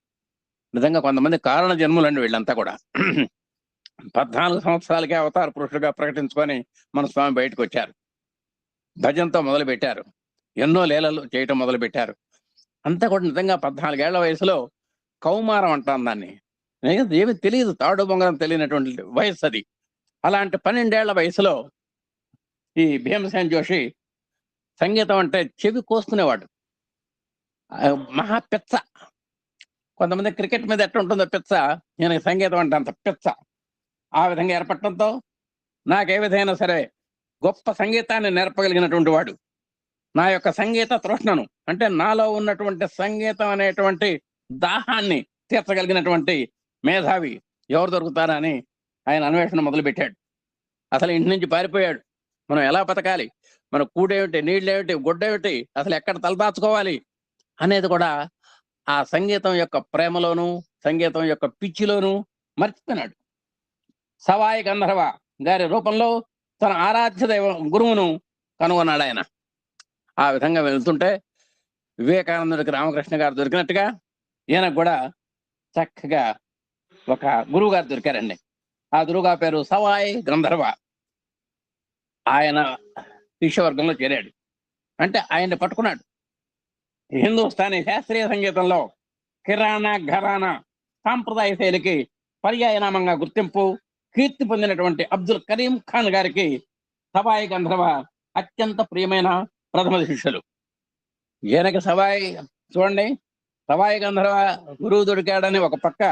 నిజంగా కొంతమంది కారణ జన్ములండి వీళ్ళంతా కూడా. 14 సంవత్సరాలకే అవతార పురుషుడుగా ప్రకటించుకొని మన స్వామి బయటకు వచ్చారు. భజనతో మొదలు పెట్టారు, ఎన్నో లీలలు చేయటం మొదలు పెట్టారు. అంతా కూడా నిజంగా 14 ఏళ్ల వయసులో కౌమారం అంటాం దాన్ని. ఏమి తెలియదు, తాడు బొంగరం తెలియనటువంటి వయస్సు అది. అలాంటి 12 ఏళ్ల వయసులో ఈ భీమసేన్ జోషి సంగీతం అంటే చెవి కోసుకునేవాడు. మహా పిచ్చ. కొంతమంది క్రికెట్ మీద ఎట్లా ఉంటుందో పిచ్చ, ఈయనకి సంగీతం అంటే అంత పిచ్చ. ఆ విధంగా ఏర్పడటంతో నాకే విధైనా సరే గొప్ప సంగీతాన్ని నేర్పగలిగినటువంటి వాడు, నా యొక్క సంగీత తృష్ణను అంటే నాలో ఉన్నటువంటి సంగీతం అనేటువంటి దాహాన్ని తీర్చగలిగినటువంటి మేధావి ఎవరు దొరుకుతారని ఆయన అన్వేషణ మొదలుపెట్టాడు. అసలు ఇంటి నుంచి పారిపోయాడు. మనం ఎలా బతకాలి, మన కూడేమిటి, నీళ్ళేమిటి, గుడ్డేమిటి, అసలు ఎక్కడ తలదాచుకోవాలి అనేది కూడా ఆ సంగీతం యొక్క ప్రేమలోను సంగీతం యొక్క పిచ్చిలోను మర్చిపోయినాడు. సవాయి గంధర్వ గారి రూపంలో తన ఆరాధ్య గురువును కనుగొన్నాడు ఆయన. ఆ విధంగా వెళ్తుంటే వివేకానందుడికి రామకృష్ణ గారు దొరికినట్టుగా ఈయనకు కూడా చక్కగా ఒక గురువు గారు దొరికారండి. ఆ గురువుగా పేరు సవాయి గంధర్వ. ఆయన శిష్యవర్గంలో చేరాడు. అంటే ఆయన్ని పట్టుకున్నాడు. హిందుస్థానీ శాస్త్రీయ సంగీతంలో కిరాణా ఘరానా సాంప్రదాయ శైలికి పర్యాయనామంగా గుర్తింపు కీర్తి పొందినటువంటి అబ్దుల్ కరీం ఖాన్ గారికి సవాయి గంధర్వ అత్యంత ప్రియమైన ప్రథమ శిష్యులు. ఈయనకి సవాయి చూడండి, సవాయి గంధర్వ గురువు దొరికాడని ఒక పక్క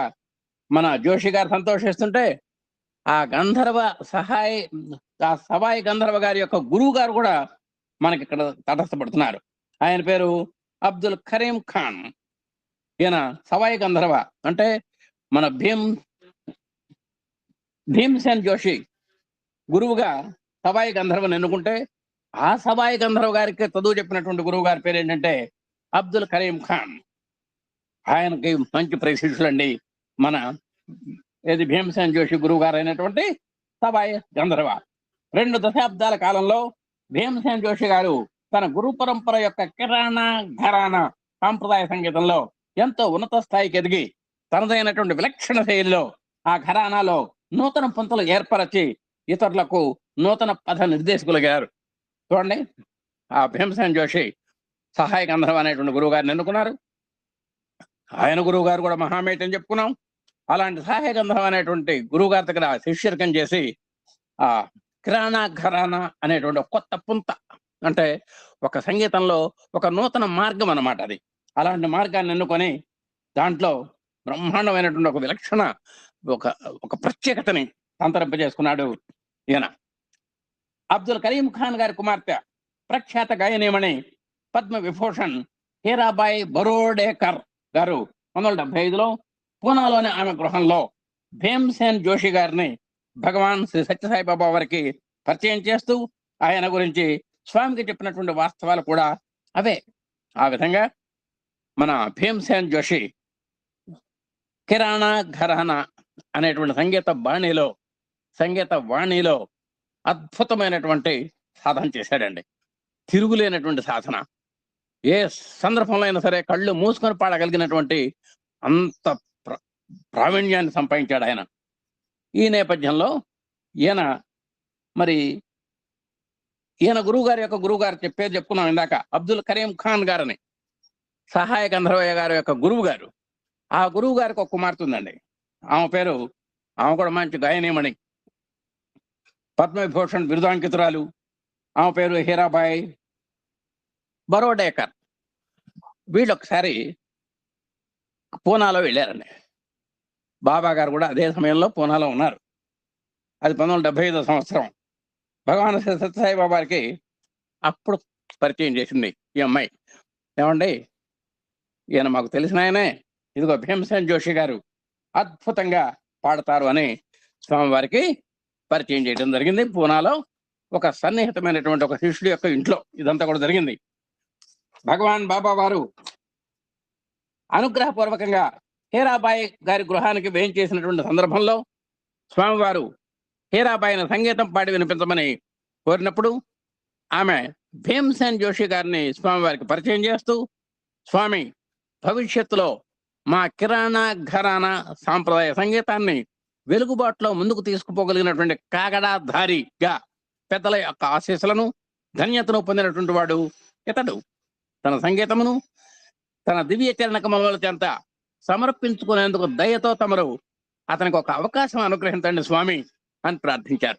మన జోషి గారు సంతోషిస్తుంటే, ఆ గంధర్వ ఆ సవాయి గంధర్వ గారి యొక్క గురువు గారు కూడా మనకి ఇక్కడ తటస్థపడుతున్నారు. ఆయన పేరు అబ్దుల్ కరీం ఖాన్. ఈయన సవాయి గంధర్వ అంటే మన భీమ్సేన్ జోషి గురువుగా సవాయి గంధర్వని ఎన్నుకుంటే, ఆ సవాయి గంధర్వ గారికి చదువు చెప్పినటువంటి గురువు గారి పేరు ఏంటంటే అబ్దుల్ కరీం ఖాన్. ఆయనకి మంచి ప్రశిష్యులండి మన భీమ్సేన్ జోషి గురువు గారు అయినటువంటి సవాయి గంధర్వ. 2 దశాబ్దాల కాలంలో భీమ్సేన్ జోషి గారు తన గురు పరంపర యొక్క కిరాణా ఘరానా సాంప్రదాయ సంగీతంలో ఎంతో ఉన్నత స్థాయికి ఎదిగి తనదైనటువంటి విలక్షణ శైలిలో ఆ ఘరానాలో నూతన పంతులు ఏర్పరచి ఇతరులకు నూతన పథ నిర్దేశకులుగారు. చూడండి, ఆ భీమ్సేన్ జోషి సహాయ గంధర్వ అనేటువంటి గురువు గారిని ఎన్నుకున్నారు. ఆయన గురువు గారు కూడా మహామేటి అని చెప్పుకున్నాం. అలాంటి సహాయ గంధర్వ అనేటువంటి గురువు గారి దగ్గర శిష్యర్కం చేసి ఆ కిరాణా ఘరానా అనేటువంటి కొత్త పుంత, అంటే ఒక సంగీతంలో ఒక నూతన మార్గం అన్నమాట అది. అలాంటి మార్గాన్ని ఎన్నుకొని దాంట్లో బ్రహ్మాండమైనటువంటి ఒక విలక్షణ ఒక ప్రత్యేకతని సంతరింపజేసుకున్నాడు ఈయన. అబ్దుల్ కరీం ఖాన్ గారి కుమార్తె ప్రఖ్యాత గాయనీమణి పద్మ విభూషణ్ హీరాబాయి బరోడేకర్ గారు 1975లో పూనాలోని ఆమె గృహంలో భీమ్సేన్ జోషి గారిని భగవాన్ శ్రీ సత్యసాయిబాబా వారికి పరిచయం చేస్తూ ఆయన గురించి స్వామికి చెప్పినటువంటి వాస్తవాలు కూడా అవే. ఆ విధంగా మన భీమ్సేన్ జోషి కిరాణా ఘరానా అనేటువంటి సంగీత వాణిలో అద్భుతమైనటువంటి సాధన చేశాడండి. తిరుగులేనటువంటి సాధన. ఏ సందర్భంలో అయినా సరే కళ్ళు మూసుకొని పాడగలిగినటువంటి అంత ప్రావీణ్యాన్ని సంపాదించాడు ఆయన. ఈ నేపథ్యంలో ఈయన గురువు గారి యొక్క గురువు గారు చెప్పేది చెప్పుకున్నాం ఇందాక, అబ్దుల్ కరీం ఖాన్ గారని సహాయ గంధర్వయ్య గారి యొక్క గురువు గారు. ఆ గురువు గారికి ఒక కుమార్తె ఉందండి. ఆమె కూడా మంచి గాయనీమణి, పద్మవిభూషణ్ బిరుదాంకితురాలు. ఆమె పేరు హీరాబాయి బరోడేకర్. వీళ్ళు ఒకసారి పూనాలో వెళ్ళారండి. బాబా గారు కూడా అదే సమయంలో పూనాలో ఉన్నారు. అది 1975 సంవత్సరం. భగవాన్ శ్రీ సత్యసాయిబాబా వారికి అప్పుడు పరిచయం చేసింది ఈ అమ్మాయి. ఏమండి, ఈయన మాకు తెలిసిన ఆయనే, ఇదిగో భీమ్సేన్ జోషి గారు అద్భుతంగా పాడతారు అని స్వామివారికి పరిచయం చేయడం జరిగింది. పూనాలో ఒక సన్నిహితమైనటువంటి ఒక శిష్యుడి యొక్క ఇంట్లో ఇదంతా కూడా జరిగింది. భగవాన్ బాబా వారు అనుగ్రహపూర్వకంగా హీరాబాయి గారి గృహానికి వేయించేసినటువంటి సందర్భంలో స్వామివారు హీరాబాయిని సంగీతం పాడి వినిపించమని కోరినప్పుడు ఆమె భీమ్సేన్ జోషి గారిని స్వామివారికి పరిచయం చేస్తూ, స్వామి భవిష్యత్తులో మా కిరాణా ఘరానా సాంప్రదాయ సంగీతాన్ని వెలుగుబాటులో ముందుకు తీసుకుపోగలిగినటువంటి కాగడాధారిగా పెద్దల యొక్క ఆశీస్సులను ధన్యతను పొందినటువంటి వాడు ఇతడు. తన సంగీతమును తన దివ్య చరణ కమలముల చెంత సమర్పించుకునేందుకు దయతో తమరు అతనికి ఒక అవకాశం అనుగ్రహించండి స్వామి అని ప్రార్థించారు.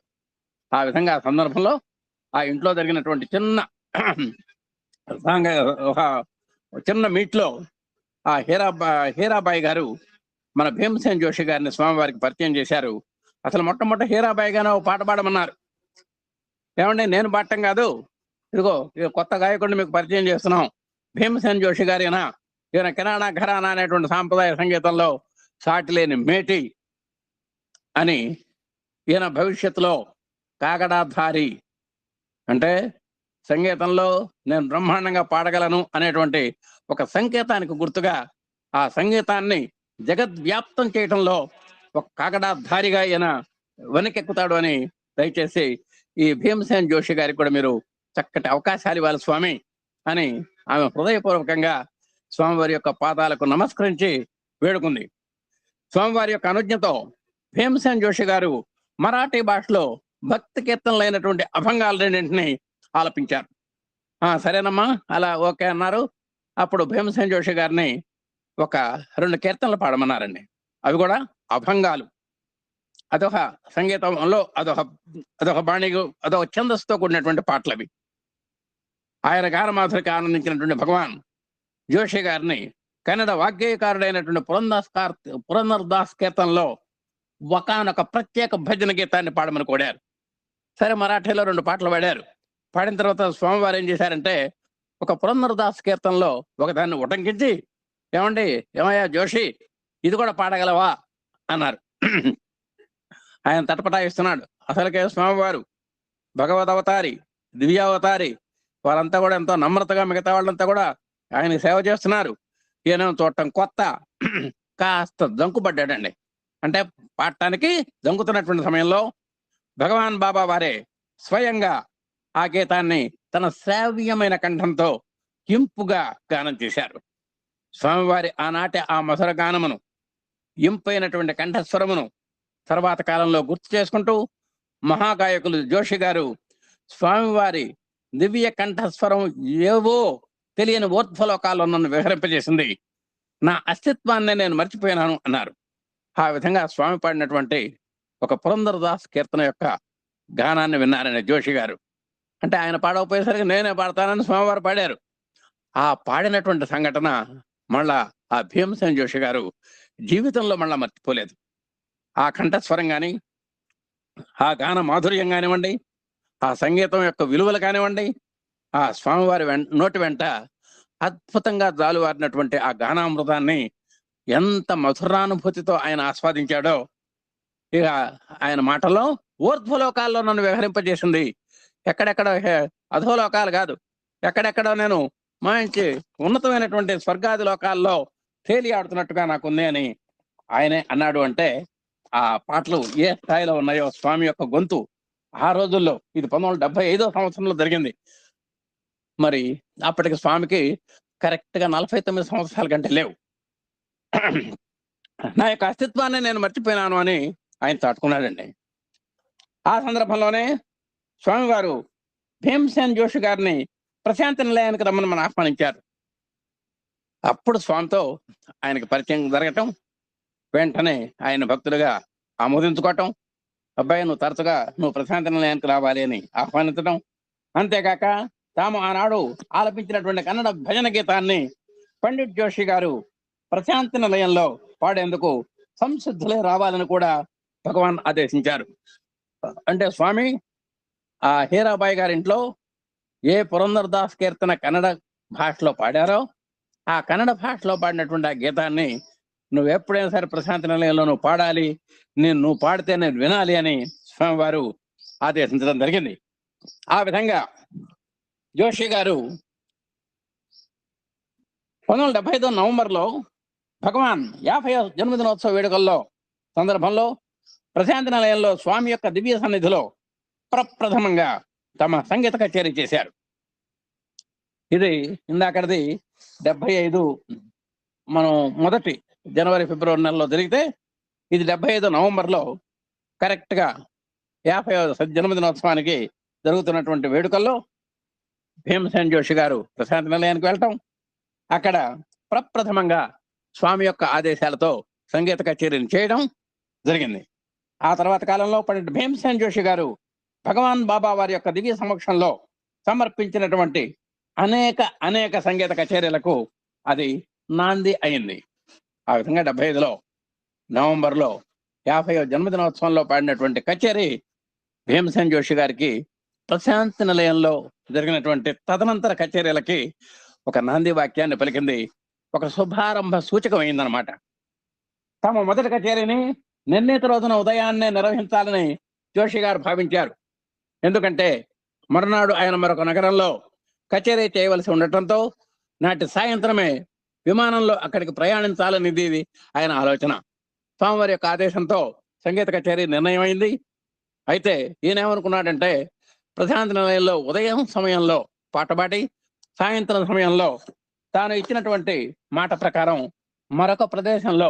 ఆ విధంగా ఆ సందర్భంలో ఆ ఇంట్లో జరిగినటువంటి ఒక చిన్న మీట్లో ఆ హీరాబాయి గారు మన భీమ్సేన్ జోషి గారిని స్వామివారికి పరిచయం చేశారు. అసలు మొట్టమొదటి హీరాబాయి గారు ఒక పాట పాడమన్నారు. ఏమండి, నేను పాడటం కాదు, ఇదిగో కొత్త గాయకుడిని మీకు పరిచయం చేస్తున్నాం, భీమ్సేన్ జోషి గారినా, ఈయన కిరాణా ఘరానా అనేటువంటి సాంప్రదాయ సంగీతంలో సాటిలేని మేటి అని, ఈయన భవిష్యత్తులో కాగడాధారి అంటే సంగీతంలో నేను బ్రహ్మాండంగా పాడగలను అనేటువంటి ఒక సంకేతానికి గుర్తుగా ఆ సంగీతాన్ని జగద్వ్యాప్తం చేయటంలో ఒక కాగడాధారిగా ఈయన వెనకెక్కుతాడు అని దయచేసి ఈ భీమ్సేన్ జోషి గారికి కూడా మీరు చక్కటి అవకాశాలు ఇవ్వాలి స్వామి అని ఆమె హృదయపూర్వకంగా స్వామివారి యొక్క పాదాలకు నమస్కరించి వేడుకుంది. స్వామివారి యొక్క అనుజ్ఞతో భీమ్సేన్ జోషి గారు మరాఠీ భాషలో భక్తి కీర్తనలైనటువంటి అభంగాలు రెండింటిని ఆలపించారు. సరేనమ్మా, అలా ఓకే అన్నారు. అప్పుడు భీమసేన్ జోషి గారిని ఒక 2 కీర్తనలు పాడమన్నారండి. అవి కూడా అభంగాలు. అదొక సంగీతంలో అదొక బాణిగు, అదొక ఛందస్సుతో కూడినటువంటి పాటలు అవి. ఆయన గానమాధురికి ఆనందించినటువంటి భగవాన్ జోషి గారిని కన్నడ వాగ్గేయకారుడైనటువంటి పురందర్దాస్ కీర్తనలో ఒకానొక ప్రత్యేక భజన గీతాన్ని పాడమని కోడారు. సరే, మరాఠీలో 2 పాటలు పాడారు. పాడిన తర్వాత స్వామివారు ఏం చేశారంటే ఒక పురందరదాస్ కీర్తనలో ఒకదాన్ని ఉటంకించి, ఏమయ్యా జోషి, ఇది కూడా పాడగలవా అన్నారు. ఆయన తటపటాయిస్తున్నాడు. అసలుకే స్వామివారు భగవదవతారి, దివ్యావతారి, వారంతా కూడా ఎంతో నమ్రతగా మిగతా వాళ్ళంతా కూడా ఆయన సేవ చేస్తున్నారు. ఈయన చూడటం కొత్త, కాస్త జంకుపడ్డాడండి. అంటే పాడటానికి జంకుతున్నటువంటి సమయంలో భగవాన్ బాబా వారే స్వయంగా ఆ గీతాన్ని తన శ్రావ్యమైన కంఠంతో ఇంపుగా గానం చేశారు. స్వామివారి ఆనాటి ఆ మధుర గానమును, ఇంపైనటువంటి కంఠస్వరమును తర్వాత కాలంలో గుర్తు చేసుకుంటూ మహాగాయకులు జోషి గారు స్వామివారి దివ్య కంఠస్వరం ఏవో తెలియని ఊర్ధ్వలోకాల్లో నన్ను విహరింపజేసింది, నా అస్తిత్వాన్ని నేను మర్చిపోయినాను అన్నారు. ఆ విధంగా స్వామి పాడినటువంటి ఒక పురందరదాస్ కీర్తన యొక్క గానాన్ని విన్నారని జోషి గారు. అంటే ఆయన పాడకపోయేసరికి నేనే పాడతానని స్వామివారు పాడారు. ఆ పాడినటువంటి సంఘటన మళ్ళా ఆ భీమసేన్ జోషి గారు జీవితంలో మళ్ళా మర్చిపోలేదు. ఆ కంఠస్వరం కానీ, ఆ గాన మాధుర్యం కానివ్వండి, ఆ సంగీతం యొక్క విలువలు కానివ్వండి, ఆ స్వామివారి నోటి వెంట అద్భుతంగా జాలువారినటువంటి ఆ గానామృతాన్ని ఎంత మధురానుభూతితో ఆయన ఆస్వాదించాడో, ఇక ఆయన మాటల్లో ఊర్ధ్వలోకాల్లో నన్ను విహరింపజేసింది, ఎక్కడెక్కడ అధోలోకాలు కాదు, ఎక్కడెక్కడో నేను మంచి ఉన్నతమైనటువంటి స్వర్గాది లోకాల్లో తేలి ఆడుతున్నట్టుగా నాకుంది అని ఆయనే అన్నాడు. అంటే ఆ పాటలు ఏ స్థాయిలో ఉన్నాయో స్వామి యొక్క గొంతు ఆ రోజుల్లో, ఇది 1975 సంవత్సరంలో జరిగింది. మరి అప్పటికి స్వామికి కరెక్ట్ గా 49 సంవత్సరాల కంటే లేవు. నా యొక్క అస్తిత్వాన్ని నేను మర్చిపోయినాను అని ఆయన చాటుకున్నాడండి. ఆ సందర్భంలోనే స్వామివారు భీమసేన్ జోషి గారిని ప్రశాంతి నిలయానికి రమ్మని మనం ఆహ్వానించారు. అప్పుడు స్వామితో ఆయనకి పరిచయం జరగటం, వెంటనే ఆయన భక్తులుగా ఆమోదించుకోవటం, అబ్బాయి నువ్వు తరచుగా ప్రశాంతి నిలయానికి రావాలి అని ఆహ్వానించడం, అంతేకాక తాము ఆనాడు ఆలపించినటువంటి కన్నడ భజన గీతాన్ని పండిట్ జోషి గారు ప్రశాంతి నిలయంలో పాడేందుకు సంసిద్ధులే రావాలని కూడా భగవాన్ ఆదేశించారు. అంటే స్వామి ఆ హీరాబాయి గారింట్లో ఏ పురందరదాస్ కీర్తన కన్నడ భాషలో పాడారో ఆ కన్నడ భాషలో పాడినటువంటి ఆ గీతాన్ని నువ్వు ఎప్పుడైనా సరే ప్రశాంతి నిలయంలో నువ్వు పాడాలి, నువ్వు పాడితే నేను వినాలి అని స్వామివారు ఆదేశించడం జరిగింది. ఆ విధంగా జోషి గారు 1975 నవంబర్లో భగవాన్ 50వ జన్మదినోత్సవ వేడుకల్లో సందర్భంలో ప్రశాంతి నిలయంలో స్వామి యొక్క దివ్య సన్నిధిలో ప్రప్రథమంగా తమ సంగీత కచేరీ చేశారు. ఇది ఇందాకది 75 మనం మొదటి జనవరి ఫిబ్రవరి నెలలో జరిగితే, ఇది 75 నవంబర్లో కరెక్ట్ గా 50వ జన్మదినోత్సవానికి జరుగుతున్నటువంటి వేడుకల్లో భీమసేన్ జోషి గారు ప్రశాంతి నిలయానికి వెళ్ళటం, అక్కడ ప్రప్రథమంగా స్వామి యొక్క ఆదేశాలతో సంగీత కచేరీని చేయడం జరిగింది. ఆ తర్వాత కాలంలో పండిట్ భీమసేన్ జోషి గారు భగవాన్ బాబా వారి యొక్క దివ్య సమక్షంలో సమర్పించినటువంటి అనేక సంగీత కచేరీలకు అది నాంది అయింది. ఆ విధంగా 75లో నవంబర్లో 50వ జన్మదినోత్సవంలో పాడినటువంటి కచేరీ భీమసేన్ జోషి గారికి ప్రశాంతి నిలయంలో జరిగినటువంటి తదనంతర కచేరీలకి ఒక నాంది వాక్యాన్ని పలికింది, ఒక శుభారంభ సూచకం అయిందనమాట. తమ మొదటి కచేరీని నిర్ణీత రోజున ఉదయాన్నే నిర్వహించాలని జోషి గారు భావించారు. ఎందుకంటే మరునాడు ఆయన మరొక నగరంలో కచేరీ చేయవలసి ఉండటంతో నాటి సాయంత్రమే విమానంలో అక్కడికి ప్రయాణించాలనేది ఆయన ఆలోచన. స్వామివారి యొక్క ఆదేశంతో సంగీత కచేరీ నిర్ణయమైంది. అయితే ఈయనేమనుకున్నాడంటే ప్రశాంతి నిలయంలో ఉదయం సమయంలో పాటపాడి సాయంత్రం సమయంలో తాను ఇచ్చినటువంటి మాట ప్రకారం మరొక ప్రదేశంలో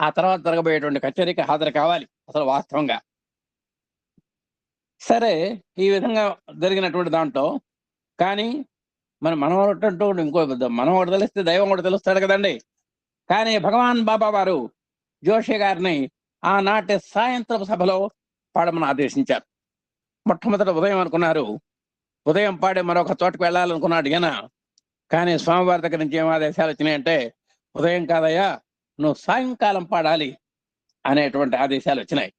ఆ తర్వాత జరగబోయేటువంటి కచేరీకి హాజరు కావాలి అసలు వాస్తవంగా. సరే, ఈ విధంగా జరిగినటువంటి దాంట్లో కానీ మరి మనం అంటూ ఇంకో మనం ఒకటి తెలిస్తే దైవం కూడా తెలుస్తాడు కదండి. కానీ భగవాన్ బాబా వారు జోషి గారిని ఆనాటి సాయంత్రపు సభలో పాడమని ఆదేశించారు. మొట్టమొదట ఉదయం అనుకున్నారు, ఉదయం పాడి మరొక చోటుకు వెళ్ళాలనుకున్నాడు ఈయన. కానీ స్వామివారి దగ్గర నుంచి ఏం ఆదేశాలు వచ్చినాయంటే, ఉదయం కాదయ్యా, నువ్వు సాయంకాలం పాడాలి అనేటువంటి ఆదేశాలు వచ్చినాయి.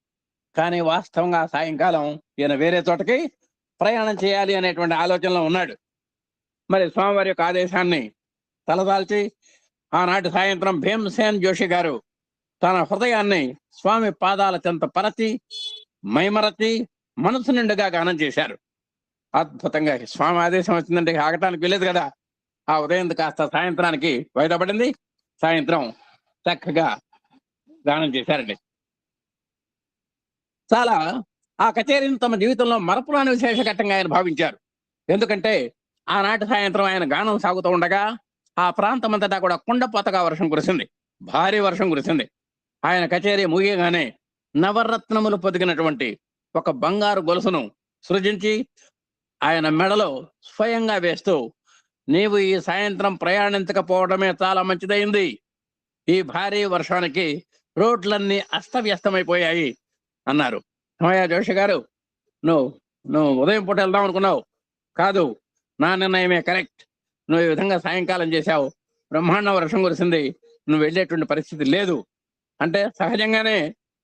కానీ వాస్తవంగా సాయంకాలం ఈయన వేరే చోటకి ప్రయాణం చేయాలి అనేటువంటి ఆలోచనలో ఉన్నాడు. మరి స్వామివారి యొక్క ఆదేశాన్ని తలదాల్చి ఆనాటి సాయంత్రం భీమసేన్ జోషి గారు తన హృదయాన్ని స్వామి పాదాల చెంత పరచి మైమరచి మనసు నిండుగా గానం చేశారు. అద్భుతంగా స్వామి ఆదేశం వచ్చిందంటే ఆగటానికి వెళ్ళేది కదా. ఆ ఉదయం కాస్త సాయంత్రానికి వాయిదా పడింది. సాయంత్రం చక్కగా గానం చేశారండి. చాలా ఆ కచేరీని తమ జీవితంలో మరపురాని విశేష ఘట్టంగా ఆయన భావించారు. ఎందుకంటే ఆనాటి సాయంత్రం ఆయన గానం సాగుతూ ఉండగా ఆ ప్రాంతం అంతటా కూడా కుండపోతగా వర్షం కురిసింది, భారీ వర్షం కురిసింది. ఆయన కచేరీ ముగియగానే నవరత్నములు పొదిగినటువంటి ఒక బంగారు గొలుసును సృజించి ఆయన మెడలో స్వయంగా వేస్తూ, నీవు ఈ సాయంత్రం ప్రయాణించకపోవడమే చాలా మంచిదైంది. ఈ భారీ వర్షానికి రోడ్లన్నీ అస్తవ్యస్తమైపోయాయి అన్నారు. అమ్మయ్య జోషి గారు, నువ్వు ఉదయం పూట వెళ్దాం అనుకున్నావు, కాదు, నా నిర్ణయమే కరెక్ట్. నువ్వు ఈ విధంగా సాయంకాలం చేశావు, బ్రహ్మాండ వర్షం కురిసింది, నువ్వు వెళ్ళేటువంటి పరిస్థితి లేదు అంటే సహజంగానే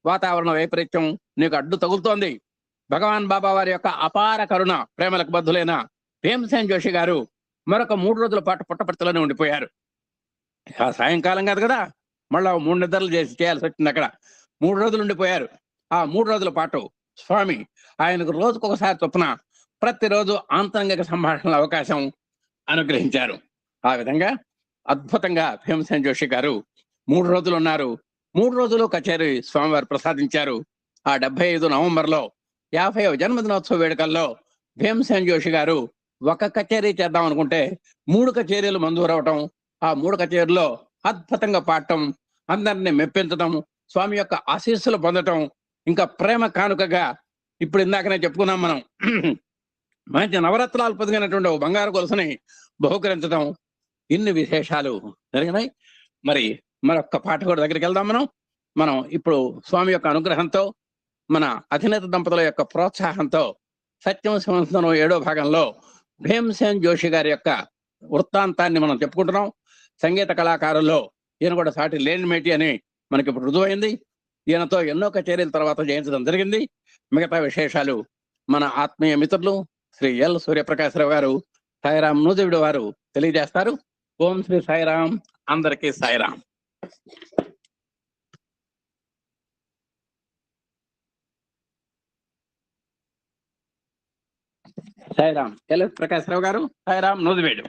వాతావరణ వైపరీత్యం నీకు అడ్డు తగులుతోంది. భగవాన్ బాబా వారి యొక్క అపార కరుణ ప్రేమలకు బద్ధులైన భీమసేన్ జోషి గారు మరొక 3 రోజుల పాటు పుట్టపర్తిలోనే ఉండిపోయారు. ఆ సాయంకాలం కాదు కదా, మళ్ళా 3 నిద్రలు చేయాల్సి వచ్చింది. అక్కడ 3 రోజులు ఉండిపోయారు. ఆ 3 రోజుల పాటు స్వామి ఆయనకు రోజుకొకసారి చొప్పున ప్రతిరోజు ఆంతరంగిక సంభాషణల అవకాశం అనుగ్రహించారు. ఆ విధంగా అద్భుతంగా భీమసేన్ జోషి గారు 3 రోజులు ఉన్నారు. 3 రోజులు కచేరీ స్వామివారు ప్రసాదించారు. ఆ 75 నవంబర్లో 50వ జన్మదినోత్సవ వేడుకల్లో భీమసేన్ జోషి గారు ఒక కచేరీ చేద్దాం అనుకుంటే 3 కచేరీలు మంజూరవటం, ఆ 3 కచేరీలో అద్భుతంగా పాడటం, అందరినీ మెప్పించడం, స్వామి యొక్క ఆశీస్సులు పొందటం, ఇంకా ప్రేమ కానుకగా ఇప్పుడు ఇందాకనే చెప్పుకున్నాం మనం, మంచి నవరత్నాలు పొదిగినటువంటి బంగారు గొలుసుని బహుకరించడం, ఇన్ని విశేషాలు జరిగినాయి. మరి మరొక్క పాట కూడా దగ్గరికి వెళ్దాం. మనం ఇప్పుడు స్వామి యొక్క అనుగ్రహంతో, మన అధినేత దంపతుల యొక్క ప్రోత్సాహంతో సత్యం సంవత్సరం 7వ భాగంలో భీమసేన్ జోషి గారి యొక్క వృత్తాంతాన్ని మనం చెప్పుకుంటున్నాం. సంగీత కళాకారుల్లో ఈయన కూడా సాటి లేనిమేటి అని మనకి ఇప్పుడు రుజువైంది. ఈయనతో ఎన్నో కచేరీల తర్వాత జయించడం జరిగింది. మిగతా విశేషాలు మన ఆత్మీయ మిత్రులు శ్రీ ఎల్ సూర్యప్రకాశరావు గారు, సాయిరాం నూజివీడు వారు తెలియజేస్తారు. ఓం శ్రీ సాయిరాం. అందరికీ సాయిరాం. సాయిరాం. ఎల్ ప్రకాశరావు గారు, సాయిరాం నూజివీడు.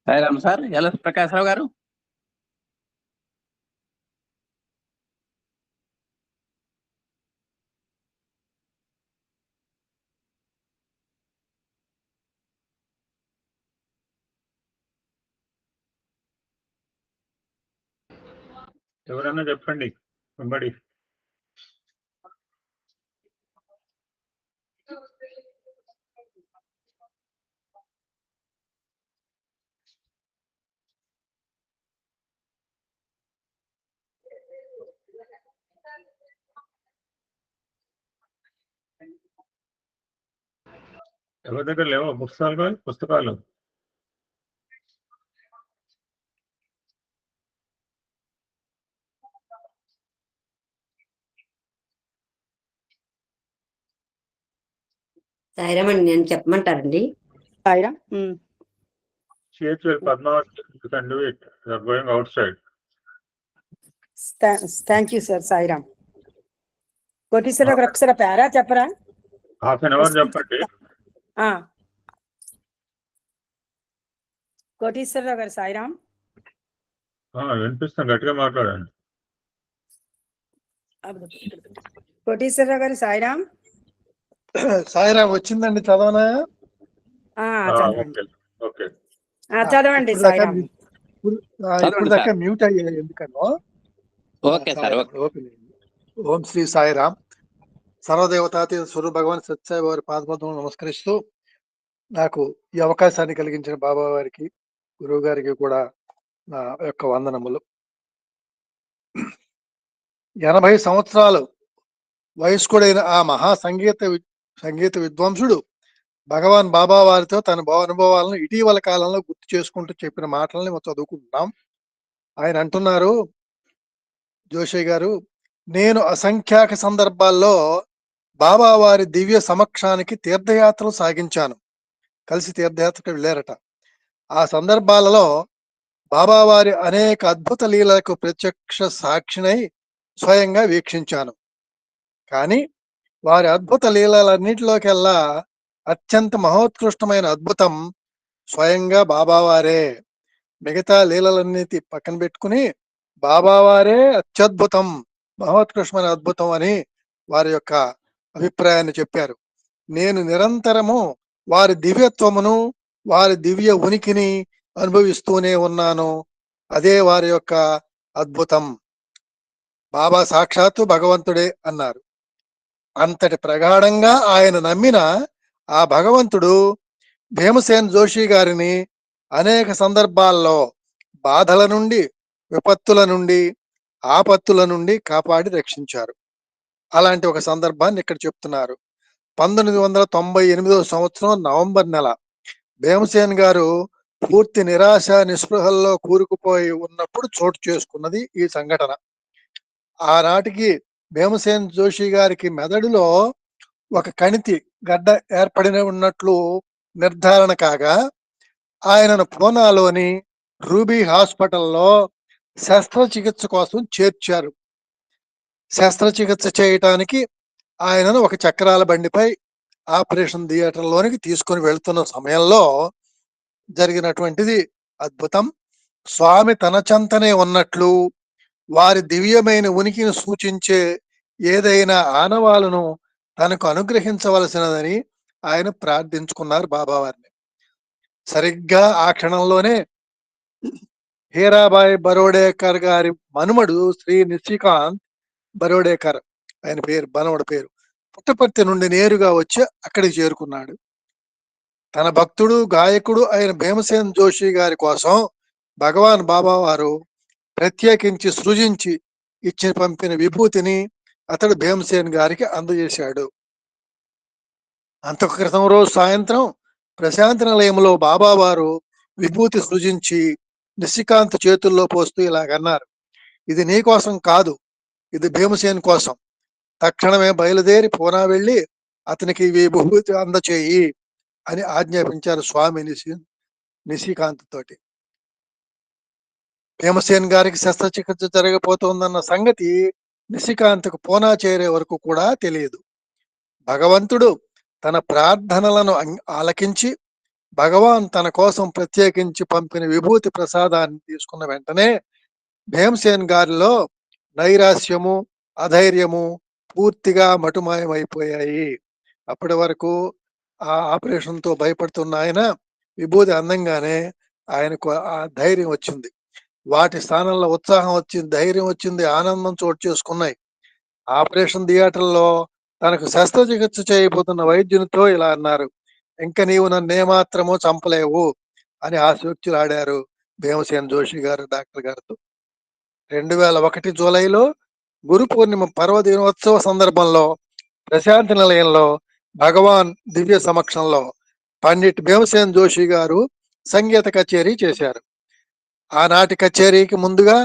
సాయిరాం సార్. ఎల్ ప్రకాశరావు గారు. ఎవరన్నా చెప్పండి. వెంబడి ఎవరి దగ్గర లేవో పుస్తకాలు సాయిరామ్ అండి, నేను చెప్పమంటారండి. Sairam. Padmavat, you can do it. You are going outside. Thank you, sir. Sairam. Koteswara Rao గారు ఒకసారి పేరా చెప్పరా? హాఫ్ అన్ అవర్ చెప్పండి. కోటీశ్వరరావు గారు సాయిరామ్. వినిపిస్తాను, గట్టిగా మాట్లాడండి. కోటీశ్వరరావు గారు సాయిరామ్. సాయిరామ్ వచ్చిందండి, చదవనా? చదవండి. ఓకే, చదవండి సాయిరామ్. ఇప్పుడు దాకా మ్యూట్ అయ్యాయి ఎందుకనో. Okay sir. ఓం శ్రీ సాయిరామ్. సర్వదేవతాతీత స్వరూప భగవాన్ సత్యసాయి వారి పాదపద్మం నమస్కరిస్తూ, నాకు ఈ అవకాశాన్ని కలిగించిన బాబా వారికి, గురువు గారికి కూడా నా యొక్క వందనములు. 80 సంవత్సరాలు వయస్కుడైన ఆ మహా సంగీత విద్వాంసుడు భగవాన్ బాబా వారితో తన అనుభవాలను ఇటీవల కాలంలో గుర్తు చేసుకుంటూ చెప్పిన మాటల్ని మనం చదువుకుంటున్నాం. ఆయన అంటున్నారు, జోషి గారు, నేను అసంఖ్యాక సందర్భాల్లో బాబా వారి దివ్య సమక్షానికి తీర్థయాత్రలు సాగించాను. కలిసి తీర్థయాత్రకు వెళ్ళారట. ఆ సందర్భాలలో బాబావారి అనేక అద్భుత లీలలకు ప్రత్యక్ష సాక్షినై స్వయంగా వీక్షించాను. కానీ వారి అద్భుత లీలలన్నిటిలోకెల్లా అత్యంత మహోత్కృష్టమైన అద్భుతం స్వయంగా బాబావారే. మిగతా లీలలన్నిటి పక్కన పెట్టుకుని బాబావారే అత్యద్భుతం, మహోత్కృష్టమైన అద్భుతం అని వారి యొక్క అభిప్రాయాన్ని చెప్పారు. నేను నిరంతరము వారి దివ్యత్వమును, వారి దివ్య ఉనికిని అనుభవిస్తూనే ఉన్నాను. అదే వారి యొక్క అద్భుతం. బాబా సాక్షాత్తు భగవంతుడే అన్నారు. అంతటి ప్రగాఢంగా ఆయన నమ్మిన ఆ భగవంతుడు భీమసేన్ జోషి గారిని అనేక సందర్భాల్లో బాధల నుండి, విపత్తుల నుండి, ఆపత్తుల నుండి కాపాడి రక్షించారు. అలాంటి ఒక సందర్భాన్ని ఇక్కడ చెప్తున్నారు. 1998 సంవత్సరం నవంబర్ నెల భీమసేన్ గారు పూర్తి నిరాశ నిస్పృహల్లో కూరుకుపోయి ఉన్నప్పుడు చోటు చేసుకున్నది ఈ సంఘటన. ఆనాటికి భీమసేన్ జోషి గారికి మెదడులో ఒక కణితి గడ్డ ఏర్పడిన ఉన్నట్లు నిర్ధారణ కాగా, ఆయనను పూనాలోని రూబీ హాస్పిటల్లో శస్త్రచికిత్స కోసం చేర్చారు. శస్త్రచికిత్స చేయటానికి ఆయనను ఒక చక్రాల బండిపై ఆపరేషన్ థియేటర్లోనికి తీసుకొని వెళ్తున్న సమయంలో జరిగినటువంటిది అద్భుతం. స్వామి తన చెంతనే ఉన్నట్లు, వారి దివ్యమైన ఉనికిని సూచించే ఏదైనా ఆనవాలను తనకు అనుగ్రహించవలసినదని ఆయన ప్రార్థించుకున్నారు బాబావారిని. సరిగ్గా ఆ క్షణంలోనే హీరాబాయి బరోడేకర్ గారి మనుమడు శ్రీ నిశికాంత్ బరోడేకర్, ఆయన పేరు మనవడి పేరు, పుట్టపర్తి నుండి నేరుగా వచ్చి అక్కడికి చేరుకున్నాడు. తన భక్తుడు, గాయకుడు అయిన భీమసేన్ జోషి గారి కోసం భగవాన్ బాబా వారు ప్రత్యేకించి సృజించి పంపిన విభూతిని అతడు భీమసేన్ గారికి అందజేశాడు. అంతకు క్రితం రోజు సాయంత్రం ప్రశాంతి నిలయంలో బాబా వారు విభూతి సృజించి నిశికాంత్ చేతుల్లో పోస్తూ ఇలాగన్నారు, ఇది నీ కోసం కాదు, ఇది భీమసేన్ కోసం. తక్షణమే బయలుదేరి పూనా వెళ్ళి అతనికి ఈ విభూతి అందచేయి అని ఆజ్ఞాపించారు స్వామి నిశికాంత్ తోటి. భీమసేన్ గారికి శస్త్రచికిత్స జరగబోతోందన్న సంగతి నిశికాంత్కు పూనా చేరే వరకు కూడా తెలియదు. భగవంతుడు తన ప్రార్థనలను ఆలకించి భగవాన్ తన కోసం ప్రత్యేకించి పంపిన విభూతి ప్రసాదాన్ని తీసుకున్న వెంటనే భీమసేన్ గారిలో నైరాశ్యము, అధైర్యము పూర్తిగా మటుమాయమైపోయాయి. అప్పటి వరకు ఆ ఆపరేషన్ తో భయపడుతున్న ఆయన విభూతి అందంగానే ఆయనకు ఆ ధైర్యం వచ్చింది. వాటి స్థానంలో ఉత్సాహం వచ్చింది, ధైర్యం వచ్చింది, ఆనందం చోటు చేసుకున్నాయి. ఆపరేషన్ థియేటర్లో తనకు శస్త్రచికిత్స చేయబోతున్న వైద్యునితో ఇలా అన్నారు, ఇంకా నీవు నన్నేమాత్రమూ చంపలేవు అని ఆశోక్తులాడారు భీమసేన్ జోషి గారు డాక్టర్ గారితో. 2001 జూలైలో గురు పూర్ణిమ పర్వదినోత్సవ సందర్భంలో ప్రశాంతి నిలయంలో భగవాన్ దివ్య సమక్షంలో పండిట్ భీమసేన్ జోషి గారు సంగీత కచేరీ చేశారు. ఆనాటి కచేరీకి ముందుగా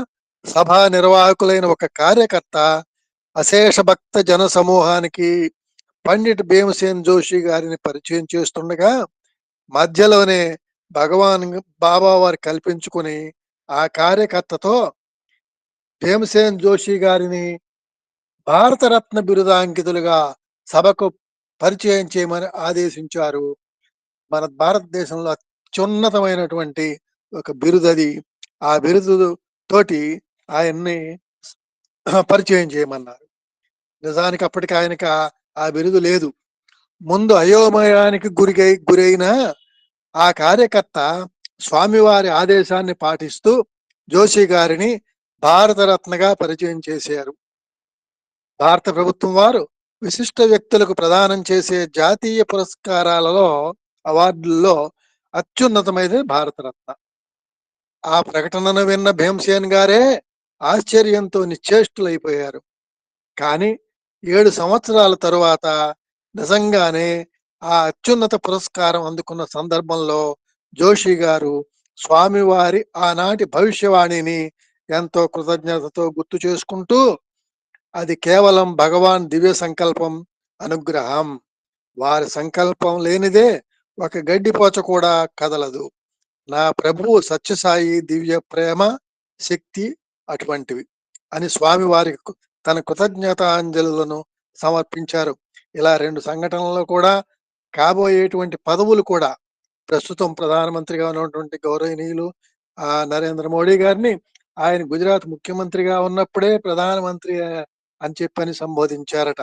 సభా నిర్వాహకులైన ఒక కార్యకర్త అశేష భక్త జన సమూహానికి పండిట్ భీమసేన్ జోషి గారిని పరిచయం చేస్తుండగా మధ్యలోనే భగవాన్ బాబా వారు కల్పించుకుని ఆ కార్యకర్తతో భీమసేన్ జోషి గారిని భారతరత్న బిరుదాంకితులుగా సభకు పరిచయం చేయమని ఆదేశించారు. మన భారతదేశంలో అత్యున్నతమైనటువంటి ఒక బిరుదది. ఆ బిరుదు తోటి ఆయన్ని పరిచయం చేయమన్నారు. నిజానికి అప్పటికి ఆయనకి ఆ బిరుదు లేదు. ముందు అయోమయానికి గురైన ఆ కార్యకర్త స్వామివారి ఆదేశాన్ని పాటిస్తూ జోషి గారిని భారతరత్నగా పరిచయం చేశారు. భారత ప్రభుత్వం వారు విశిష్ట వ్యక్తులకు ప్రదానం చేసే జాతీయ పురస్కారాలలో అవార్డుల్లో అత్యున్నతమైనది భారతరత్న. ఆ ప్రకటనను విన్న భీమసేన్ గారే ఆశ్చర్యంతో నిశ్చేష్టులైపోయారు. కానీ 7 సంవత్సరాల తరువాత నిజంగానే ఆ అత్యున్నత పురస్కారం అందుకున్న సందర్భంలో జోషి గారు స్వామివారి ఆనాటి భవిష్యవాణిని ఎంతో కృతజ్ఞతతో గుర్తు చేసుకుంటూ, అది కేవలం భగవాన్ దివ్య సంకల్పం, అనుగ్రహం. వారి సంకల్పం లేనిదే ఒక గడ్డిపోచ కూడా కదలదు. నా ప్రభువు సత్యసాయి దివ్య ప్రేమ శక్తి అటువంటివి అని స్వామివారికి తన కృతజ్ఞతాంజలులను సమర్పించారు. ఇలా 2 సంఘటనల్లో కూడా కాబోయేటువంటి పదవులు కూడా ప్రస్తుతం ప్రధానమంత్రిగా ఉన్నటువంటి గౌరవనీయులు నరేంద్ర మోడీ గారిని ఆయన గుజరాత్ ముఖ్యమంత్రిగా ఉన్నప్పుడే ప్రధానమంత్రి అని చెప్పని సంబోధించారట.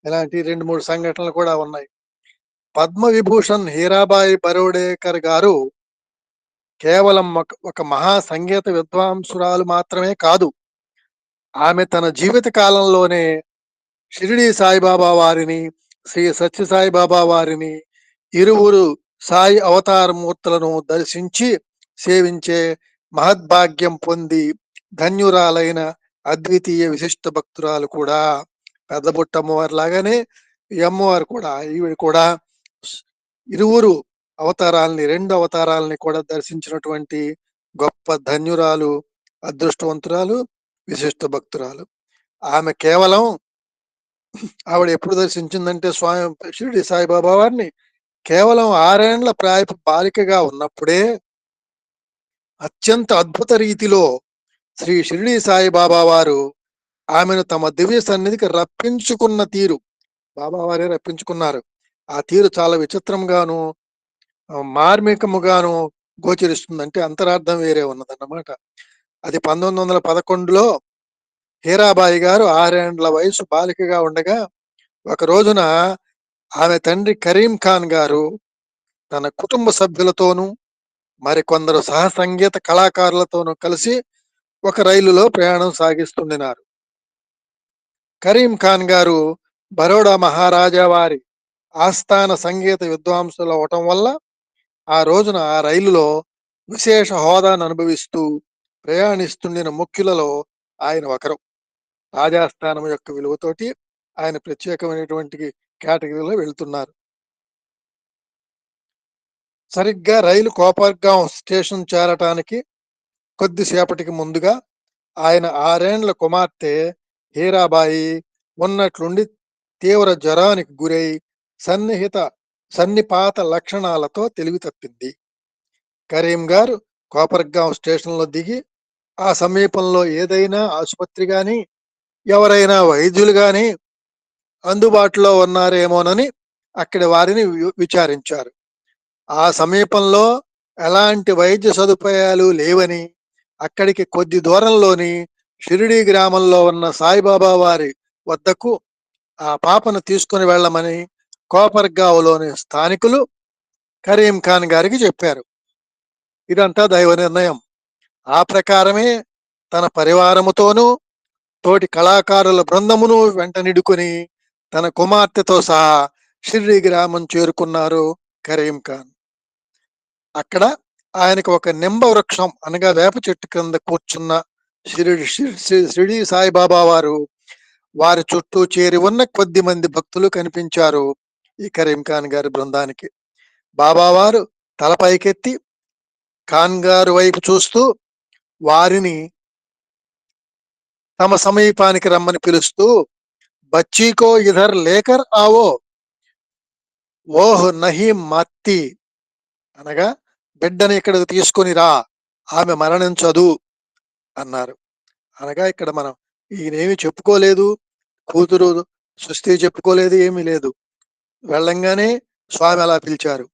ఇలాంటి 2-3 సంఘటనలు కూడా ఉన్నాయి. పద్మ విభూషణ్ హీరాబాయి బరోడేకర్ గారు కేవలం ఒక మహా సంగీత విద్వాంసురాలు మాత్రమే కాదు, ఆమె తన జీవిత కాలంలోనే షిరిడి సాయిబాబా వారిని, శ్రీ సత్యసాయిబాబా వారిని, ఇరువురు సాయి అవతార మూర్తులను దర్శించి సేవించే మహద్భాగ్యం పొంది ధన్యురాలైన అద్వితీయ విశిష్ట భక్తురాలు కూడా. పెద్ద బుట్టమ్మవారి లాగానే ఈ అమ్మవారు కూడా, ఈవిడ కూడా ఇరువురు అవతారాలని, 2 అవతారాలని కూడా దర్శించినటువంటి గొప్ప ధన్యురాలు, అదృష్టవంతురాలు, విశిష్ట భక్తురాలు. ఆమె కేవలం ఆవిడ ఎప్పుడు దర్శించిందంటే స్వామి షిరిడి సాయిబాబా వారిని కేవలం 6 ఏళ్ల ప్రాయపు బాలికగా ఉన్నప్పుడే అత్యంత అద్భుత రీతిలో శ్రీ షిరిడి సాయిబాబా వారు ఆమెను తమ దివ్య సన్నిధికి రప్పించుకున్న తీరు, బాబావారే రప్పించుకున్నారు. ఆ తీరు చాలా విచిత్రంగాను మార్మికముగాను గోచరిస్తుంది. అంటే అంతరార్థం వేరే ఉన్నదన్నమాట. అది 1911లో హీరాబాయి గారు 6 ఏండ్ల వయసు బాలికగా ఉండగా ఒక రోజున ఆమె తండ్రి కరీం ఖాన్ గారు తన కుటుంబ సభ్యులతోనూ మరికొందరు సహ సంగీత కళాకారులతోనూ కలిసి ఒక రైలులో ప్రయాణం సాగిస్తుండినారు. కరీం ఖాన్ గారు బరోడా మహారాజా వారి ఆస్థాన సంగీత విద్వాంసులు అవటం వల్ల ఆ రోజున ఆ రైలులో విశేష హోదాను అనుభవిస్తూ ప్రయాణిస్తుండిన ముఖ్యులలో ఆయన ఒకరు. రాజాస్థానం యొక్క విలువతోటి ఆయన ప్రత్యేకమైనటువంటి కేటగిరీలో వెళ్తున్నారు. సరిగ్గా రైలు కోపర్గాం స్టేషన్ చేరటానికి కొద్దిసేపటికి ముందుగా ఆయన 6 ఏండ్ల కుమార్తె హీరాబాయి ఉన్నట్లుండి తీవ్ర జ్వరానికి గురై సన్నిపాత లక్షణాలతో తెలివి తప్పింది. కరీం గారు కోపర్గాం స్టేషన్లో దిగి ఆ సమీపంలో ఏదైనా ఆసుపత్రి గాని, ఎవరైనా వైద్యులు గాని అందుబాటులో ఉన్నారేమోనని అక్కడి వారిని విచారించారు. ఆ సమీపంలో ఎలాంటి వైద్య సదుపాయాలు లేవని, అక్కడికి కొద్ది దూరంలోని షిరిడి గ్రామంలో ఉన్న సాయిబాబా వారి వద్దకు ఆ పాపను తీసుకుని వెళ్ళమని కోపర్గావ్లోని స్థానికులు కరీం ఖాన్ గారికి చెప్పారు. ఇదంతా దైవ నిర్ణయం. ఆ ప్రకారమే తన పరివారముతోనూ తోటి కళాకారుల బృందమును వెంట నిడుకుని తన కుమార్తెతో సహా షిరిడి గ్రామం చేరుకున్నారు కరీం ఖాన్. అక్కడ ఆయనకు ఒక నింబ వృక్షం అనగా వేప చెట్టు కింద కూర్చున్న షిరిడి సాయిబాబా వారు వారి చుట్టూ చేరి ఉన్న కొద్ది మంది భక్తులు కనిపించారు ఈ కరీం ఖాన్ గారి బృందానికి. బాబావారు తల పైకెత్తి ఖాన్ గారు వైపు చూస్తూ వారిని తమ సమీపానికి రమ్మని పిలుస్తూ, బచ్చీకో ఇధర్ లేకర్ ఆవో, ఓహ్ నహి మత్తి, అనగా బిడ్డని ఇక్కడికి తీసుకొని రా, ఆమె మరణించదు అన్నారు. అనగా ఇక్కడ మనం ఈయనేమి చెప్పుకోలేదు, కూతురు సుస్థి చెప్పుకోలేదు, ఏమీ లేదు. వెళ్ళంగానే స్వామి అలా పిలిచారు.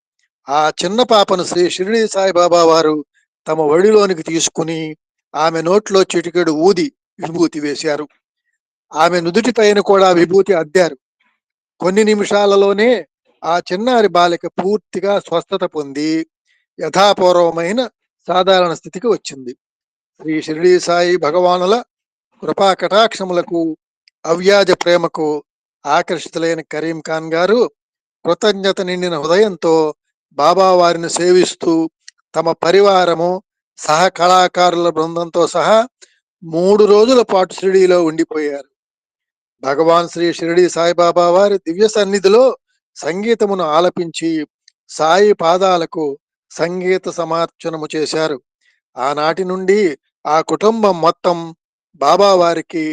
ఆ చిన్న పాపను శ్రీ షిరిడి సాయిబాబా వారు తమ ఒడిలోనికి తీసుకుని ఆమె నోట్లో చిటికెడు ఊది విభూతి వేశారు. ఆమె నుదుటి పైన కూడా విభూతి అద్దారు. కొన్ని నిమిషాలలోనే ఆ చిన్నారి బాలిక పూర్తిగా స్వస్థత పొంది యథాపూర్వమైన సాధారణ స్థితికి వచ్చింది. శ్రీ షిరిడి సాయి భగవానుల కృపా కటాక్షములకు, అవ్యాజ ప్రేమకు ఆకర్షితులైన కరీం ఖాన్ గారు కృతజ్ఞత నిండిన హృదయంతో బాబా వారిని సేవిస్తూ తమ పరివారము, సహ కళాకారుల బృందంతో సహా 3 రోజుల పాటు షిరిడీలో ఉండిపోయారు. భగవాన్ శ్రీ షిరిడి సాయిబాబా వారి దివ్య సన్నిధిలో సంగీతమును ఆలపించి సాయి పాదాలకు సంగీత సమార్చనము చేశారు. ఆనాటి నుండి ఆ కుటుంబం మొత్తం బాబా వారికి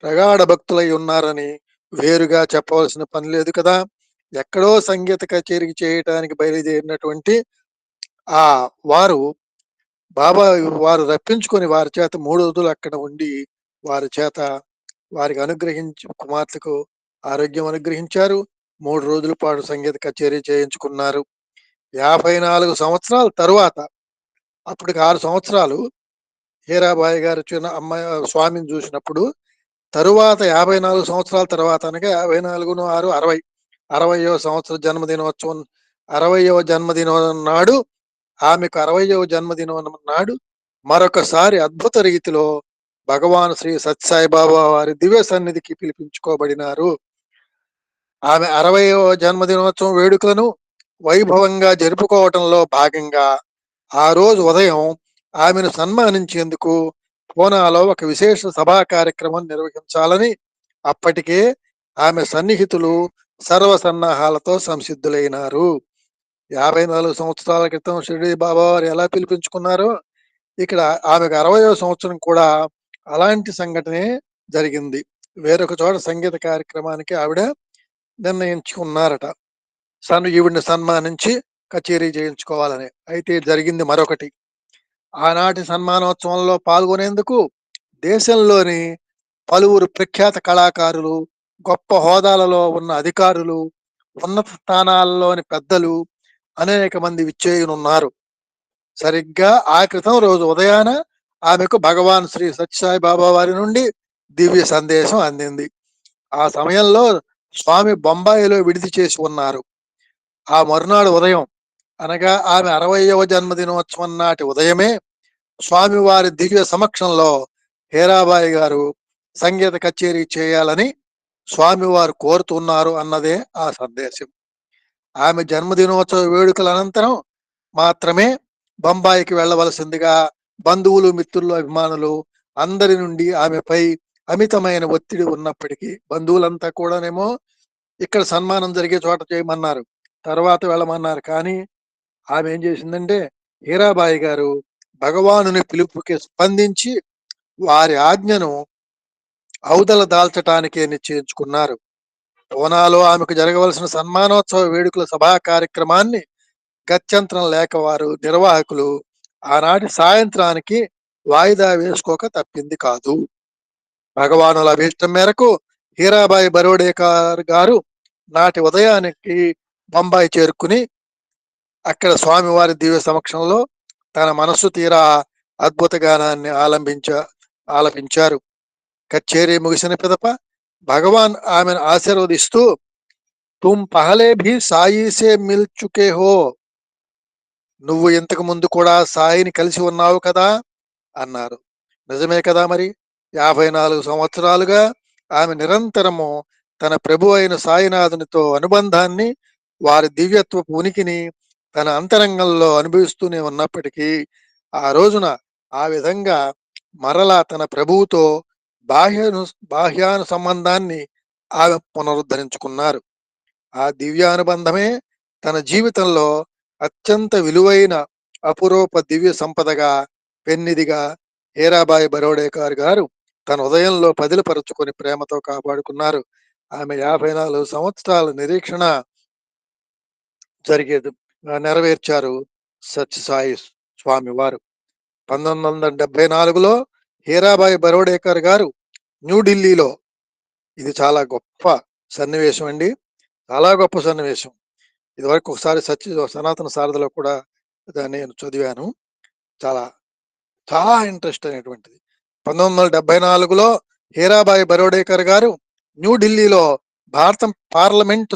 ప్రగాఢ భక్తులై ఉన్నారని వేరుగా చెప్పవలసిన పని లేదు కదా. ఎక్కడో సంగీత కచేరీ చేయటానికి బయలుదేరినటువంటి ఆ వారు బాబా వారు రప్పించుకొని వారి చేత 3 రోజులు అక్కడ ఉండి వారి చేత వారికి అనుగ్రహించి కుమార్తెకు ఆరోగ్యం అనుగ్రహించారు. 3 రోజుల పాటు సంగీత కచేరీ చేయించుకున్నారు. 54 సంవత్సరాల తరువాత, అప్పటికి 6 సంవత్సరాలు హీరాబాయి గారు చిన్న అమ్మాయి స్వామిని చూసినప్పుడు, తరువాత 54 సంవత్సరాల తర్వాత అనగా 54 6 60 60వ సంవత్సర జన్మదినోత్సవం 60వ జన్మదినం నాడు ఆమెకు 60వ జన్మదినం నాడు మరొకసారి అద్భుత రీతిలో భగవాన్ శ్రీ సత్యసాయిబాబా వారి దివ్య సన్నిధికి పిలిపించుకోబడినారు. ఆమె 60వ జన్మదినోత్సవం వేడుకలను వైభవంగా జరుపుకోవటంలో భాగంగా ఆ రోజు ఉదయం ఆమెను సన్మానించేందుకు పూనాలో ఒక విశేష సభా కార్యక్రమం నిర్వహించాలని అప్పటికే ఆమె సన్నిహితులు సర్వసన్నాహాలతో సంసిద్ధులైనారు. 54 సంవత్సరాల క్రితం షిరిడి బాబా వారు ఎలా పిలిపించుకున్నారో ఇక్కడ ఆమెకు 60వ సంవత్సరం కూడా అలాంటి సంఘటనే జరిగింది. వేరొక చోట సంగీత కార్యక్రమానికి ఆవిడ నిర్ణయించుకున్నారట, ఈవిడిని సన్మానించి కచేరీ చేయించుకోవాలని. అయితే జరిగింది మరొకటి. ఆనాటి సన్మానోత్సవంలో పాల్గొనేందుకు దేశంలోని పలువురు ప్రఖ్యాత కళాకారులు, గొప్ప హోదాలలో ఉన్న అధికారులు, ఉన్నత స్థానాల్లోని పెద్దలు అనేక మంది విచ్చేయనున్నారు. సరిగ్గా ఆ క్రితం రోజు ఉదయాన ఆమెకు భగవాన్ శ్రీ సత్యసాయి బాబా వారి నుండి దివ్య సందేశం అందింది. ఆ సమయంలో స్వామి బొంబాయిలో విడిది చేసి ఉన్నారు. ఆ మరునాడు ఉదయం అనగా ఆమె 60వ జన్మదినోత్సవం నాటి ఉదయమే స్వామి వారి దివ్య సమక్షంలో హీరాబాయి గారు సంగీత కచేరీ చేయాలని స్వామివారు కోరుతున్నారు అన్నదే ఆ సందేశం. ఆమె జన్మదినోత్సవ వేడుకల అనంతరం మాత్రమే బొంబాయికి వెళ్ళవలసిందిగా బంధువులు, మిత్రులు, అభిమానులు అందరి నుండి ఆమెపై అమితమైన ఒత్తిడి ఉన్నప్పటికీ బంధువులంతా కూడానేమో ఇక్కడ సన్మానం జరిగే చోట చేయమన్నారు, తర్వాత వెళ్ళమన్నారు. కానీ ఆమె ఏం చేసిందంటే హీరాబాయి గారు భగవానుని పిలుపుకి స్పందించి వారి ఆజ్ఞను ఔదల దాల్చటానికే నిశ్చయించుకున్నారు. పూనాలో ఆమెకు జరగవలసిన సన్మానోత్సవ వేడుకల సభా కార్యక్రమాన్ని గత్యంతరం లేక వారు నిర్వాహకులు ఆనాటి సాయంత్రానికి వాయిదా వేసుకోక తప్పింది కాదు. భగవానుల అభీష్టం మేరకు హీరాబాయి బరోడేకర్ గారు నాటి ఉదయానికి బొంబాయి చేరుకుని అక్కడ స్వామివారి దివ్య సమక్షంలో తన మనస్సు తీరా అద్భుత గానాన్ని ఆలపించారు. కచేరీ ముగిసిన పిదప భగవాన్ ఆమెను ఆశీర్వదిస్తూ, తుమ్ పహలే భీ సాయి సే మిల్ చుకే హో, నువ్వు ఇంతకు ముందు కూడా సాయిని కలిసి ఉన్నావు కదా అన్నారు. నిజమే కదా మరి. 54 సంవత్సరాలుగా ఆమె నిరంతరము తన ప్రభు అయిన సాయినాథునితో అనుబంధాన్ని, వారి దివ్యత్వపు ఉనికిని తన అంతరంగంలో అనుభవిస్తూనే ఉన్నప్పటికీ ఆ రోజున ఆ విధంగా మరలా తన ప్రభువుతో బాహ్యాను సంబంధాన్ని ఆమె పునరుద్ధరించుకున్నారు. ఆ దివ్యానుబంధమే తన జీవితంలో అత్యంత విలువైన అపురూప దివ్య సంపదగా, పెన్నిదిగా హీరాబాయి బరోడేకర్ గారు తన ఉదయంలో పదిలపరుచుకొని ప్రేమతో కాపాడుకున్నారు. ఆమె 54 సంవత్సరాల నిరీక్షణ నెరవేర్చారు సత్యసాయి స్వామి వారు. 1974లో హీరాబాయి బరోడేకర్ గారు న్యూఢిల్లీలో ఇది చాలా గొప్ప సన్నివేశం అండి. చాలా గొప్ప సన్నివేశం. ఇదివరకు ఒకసారి సనాతన సారథిలో కూడా దాన్ని నేను చదివాను. చాలా చాలా ఇంట్రెస్ట్ అనేటువంటిది. 1974లో హీరాబాయి బరోడేకర్ గారు న్యూఢిల్లీలో భారత పార్లమెంటు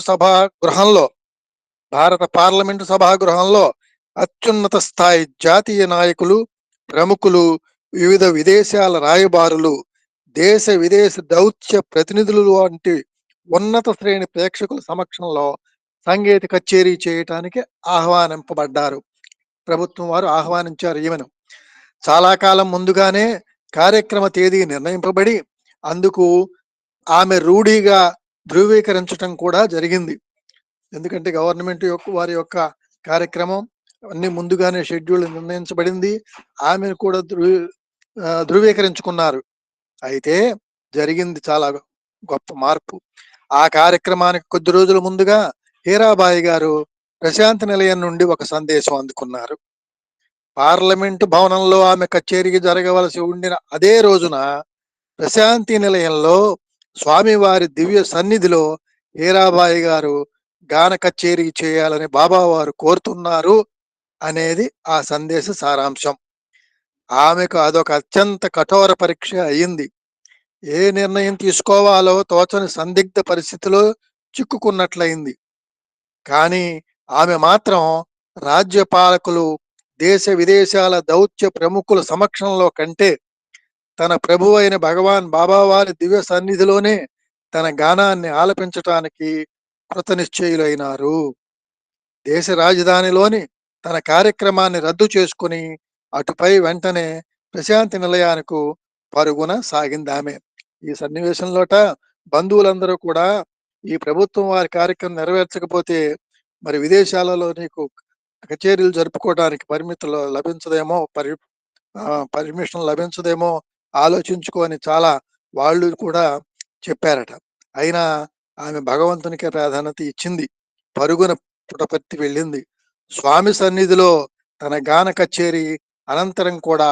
సభాగృహంలో అత్యున్నత స్థాయి జాతీయ నాయకులు, ప్రముఖులు, వివిధ విదేశాల రాయబారులు, దేశ విదేశ దౌత్య ప్రతినిధులు వంటి ఉన్నత శ్రేణి ప్రేక్షకుల సమక్షంలో సంగీత కచేరీ చేయటానికి ఆహ్వానింపబడ్డారు. ప్రభుత్వం వారు ఆహ్వానించారు ఈమెను. చాలా కాలం ముందుగానే కార్యక్రమ తేదీ నిర్ణయింపబడి అందుకు ఆమె రూఢీగా ధృవీకరించటం కూడా జరిగింది. ఎందుకంటే గవర్నమెంట్ వారి యొక్క కార్యక్రమం అన్ని ముందుగానే షెడ్యూల్ నిర్ణయించబడింది. ఆమెను కూడా ధృవీకరించుకున్నారు. అయితే జరిగింది చాలా గొప్ప మార్పు. ఆ కార్యక్రమానికి కొద్ది రోజుల ముందుగా హీరాబాయి గారు ప్రశాంతి నిలయం నుండి ఒక సందేశం అందుకున్నారు. పార్లమెంటు భవనంలో ఆమె కచేరీకి జరగవలసి ఉండిన అదే రోజున ప్రశాంతి నిలయంలో స్వామివారి దివ్య సన్నిధిలో హీరాబాయి గారు గాన కచేరీ చేయాలని బాబావారు కోరుతున్నారు అనేది ఆ సందేశ సారాంశం. ఆమెకు అదొక అత్యంత కఠోర పరీక్ష అయింది. ఏ నిర్ణయం తీసుకోవాలో తోచని సందిగ్ధ పరిస్థితిలో చిక్కుకున్నట్లయింది. కానీ ఆమె మాత్రం రాజ్యపాలకులు, దేశ విదేశాల దౌత్య ప్రముఖుల సమక్షంలో కంటే తన ప్రభు అయిన భగవాన్ బాబావారి దివ్య సన్నిధిలోనే తన గానాన్ని ఆలపించటానికి కృతనిశ్చయులైనారు. దేశ రాజధానిలోని తన కార్యక్రమాన్ని రద్దు చేసుకుని అటుపై వెంటనే ప్రశాంతి నిలయానికి పరుగున సాగిందామె. ఈ సన్నివేశంలోట బంధువులందరూ కూడా ఈ ప్రభుత్వం వారి కార్యక్రమం నెరవేర్చకపోతే మరి విదేశాలలో నీకు కచేరీలు జరుపుకోవడానికి పరిమితులు లభించదేమో, పర్మిషన్ లభించదేమో ఆలోచించుకొని చాలా వాళ్ళు కూడా చెప్పారట. అయినా ఆమె భగవంతునికి ప్రాధాన్యత ఇచ్చింది. పరుగున పుటపర్తి వెళ్ళింది. స్వామి సన్నిధిలో తన గాన కచేరీ అనంతరం కూడా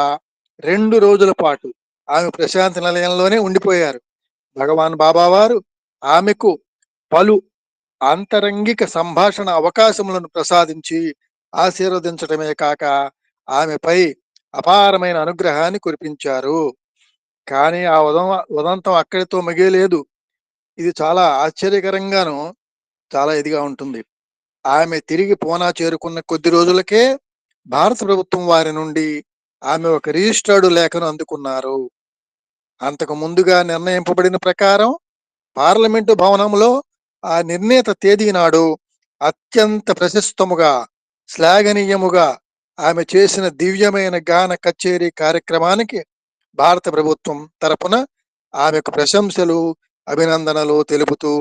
2 రోజుల పాటు ఆమె ప్రశాంతి నిలయంలోనే ఉండిపోయారు. భగవాన్ బాబావారు ఆమెకు పలు ఆంతరంగిక సంభాషణ అవకాశములను ప్రసాదించి ఆశీర్వదించటమే కాక ఆమెపై అపారమైన అనుగ్రహాన్ని కురిపించారు. కానీ ఆ ఉదంతం అక్కడితో మిగిలేదు. ఇది చాలా ఆశ్చర్యకరంగాను చాలా ఇదిగా ఉంటుంది. ఆమె తిరిగి పూనా చేరుకున్న కొద్ది రోజులకే భారత ప్రభుత్వం వారి నుండి ఆమె ఒక రిజిస్టర్డ్ లేఖను అందుకున్నారు. అంతకు ముందుగా నిర్ణయింపబడిన ప్రకారం పార్లమెంటు భవనంలో ఆ నిర్ణీత తేదీ నాడు అత్యంత ప్రశస్తముగా, శ్లాఘనీయముగా ఆమె చేసిన దివ్యమైన గాన కచేరీ కార్యక్రమానికి భారత ప్రభుత్వం తరపున ఆమెకు ప్రశంసలు, అభినందనలు తెలుపుతూ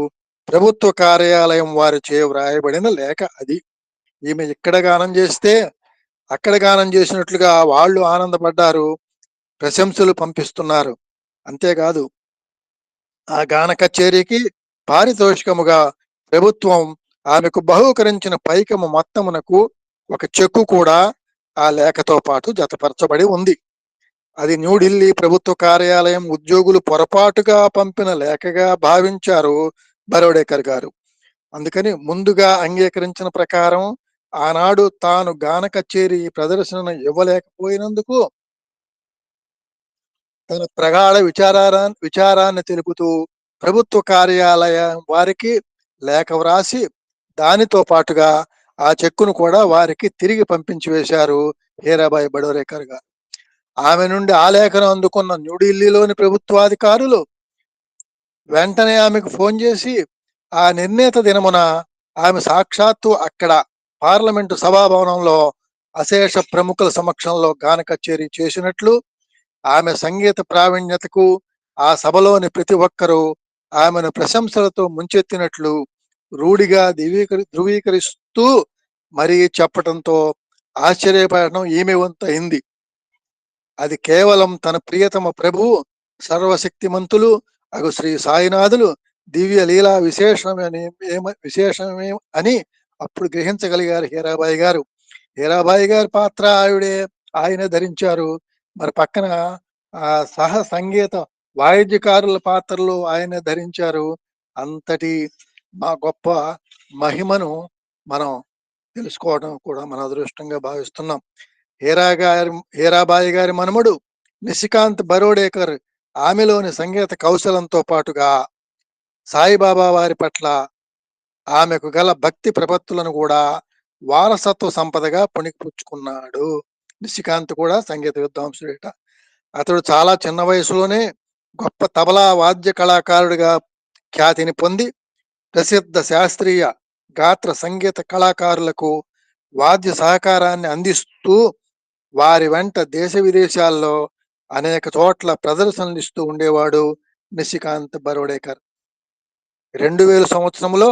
ప్రభుత్వ కార్యాలయం వారిచే వ్రాయబడిన లేఖ అది. ఈమె ఇక్కడ గానం చేస్తే అక్కడ గానం చేసినట్లుగా వాళ్ళు ఆనందపడ్డారు, ప్రశంసలు పంపిస్తున్నారు. అంతేకాదు ఆ గాన కచేరీకి పారితోషికముగా ప్రభుత్వం ఆమెకు బహూకరించిన పైకము మొత్తమునకు ఒక చెక్కు కూడా ఆ లేఖతో పాటు జతపరచబడి ఉంది. అది న్యూఢిల్లీ ప్రభుత్వ కార్యాలయం ఉద్యోగులు పొరపాటుగా పంపిన లేఖగా భావించారు బరోడేకర్ గారు. అందుకని ముందుగా అంగీకరించిన ప్రకారం ఆనాడు తాను గాన కచేరీ ప్రదర్శన ఇవ్వలేకపోయినందుకు తన ప్రగాఢ విచారాన్ని తెలుపుతూ ప్రభుత్వ కార్యాలయం వారికి లేఖ వ్రాసి దానితో పాటుగా ఆ చెక్కును కూడా వారికి తిరిగి పంపించి వేశారు హీరాబాయి బరోడేకర్ గారు. ఆమె నుండి ఆ లేఖను అందుకున్న న్యూఢిల్లీలోని ప్రభుత్వాధికారులు వెంటనే ఆమెకు ఫోన్ చేసి ఆ నిర్ణీత దినమున ఆమె సాక్షాత్తు అక్కడ పార్లమెంటు సభాభవనంలో అశేష ప్రముఖుల సమక్షంలో గాన కచేరీ చేసినట్లు, ఆమె సంగీత ప్రావీణ్యతకు ఆ సభలోని ప్రతి ఒక్కరూ ఆమెను ప్రశంసలతో ముంచెత్తినట్లు రూఢిగా ధృవీకరిస్తూ మరీ చెప్పటంతో ఆశ్చర్యపడటం ఈమె వంతు అయింది. అది కేవలం తన ప్రియతమ ప్రభు సర్వశక్తిమంతులు అగు శ్రీ సాయినాథులు దివ్య లీలా విశేషమే అని అప్పుడు గ్రహించగలిగారు హీరాబాయి గారు. హీరాబాయి గారి పాత్ర ఆయనే ధరించారు. మరి పక్కన ఆ సంగీత వాయిద్యకారుల పాత్రలు ఆయన ధరించారు. అంతటి మా గొప్ప మహిమను మనం తెలుసుకోవడం కూడా మన అదృష్టంగా భావిస్తున్నాం. హీరాబాయి గారి మనముడు నిశికాంత్ బరోడేకర్ ఆమెలోని సంగీత కౌశలంతో పాటుగా సాయిబాబా వారి పట్ల ఆమెకు గల భక్తి ప్రపత్తులను కూడా వారసత్వ సంపదగా పుణికిపుచ్చుకున్నాడు. నిశికాంత్ కూడా సంగీత విద్వాంసుడేట. అతడు చాలా చిన్న వయసులోనే గొప్ప తబలా వాద్య కళాకారుడిగా ఖ్యాతిని పొంది ప్రసిద్ధ శాస్త్రీయ గాత్ర సంగీత కళాకారులకు వాద్య సహకారాన్ని అందిస్తూ వారి వెంట దేశ విదేశాల్లో అనేక చోట్ల ప్రదర్శనలు ఇస్తూ ఉండేవాడు నిశికాంత్ బరోడేకర్. 2000 సంవత్సరంలో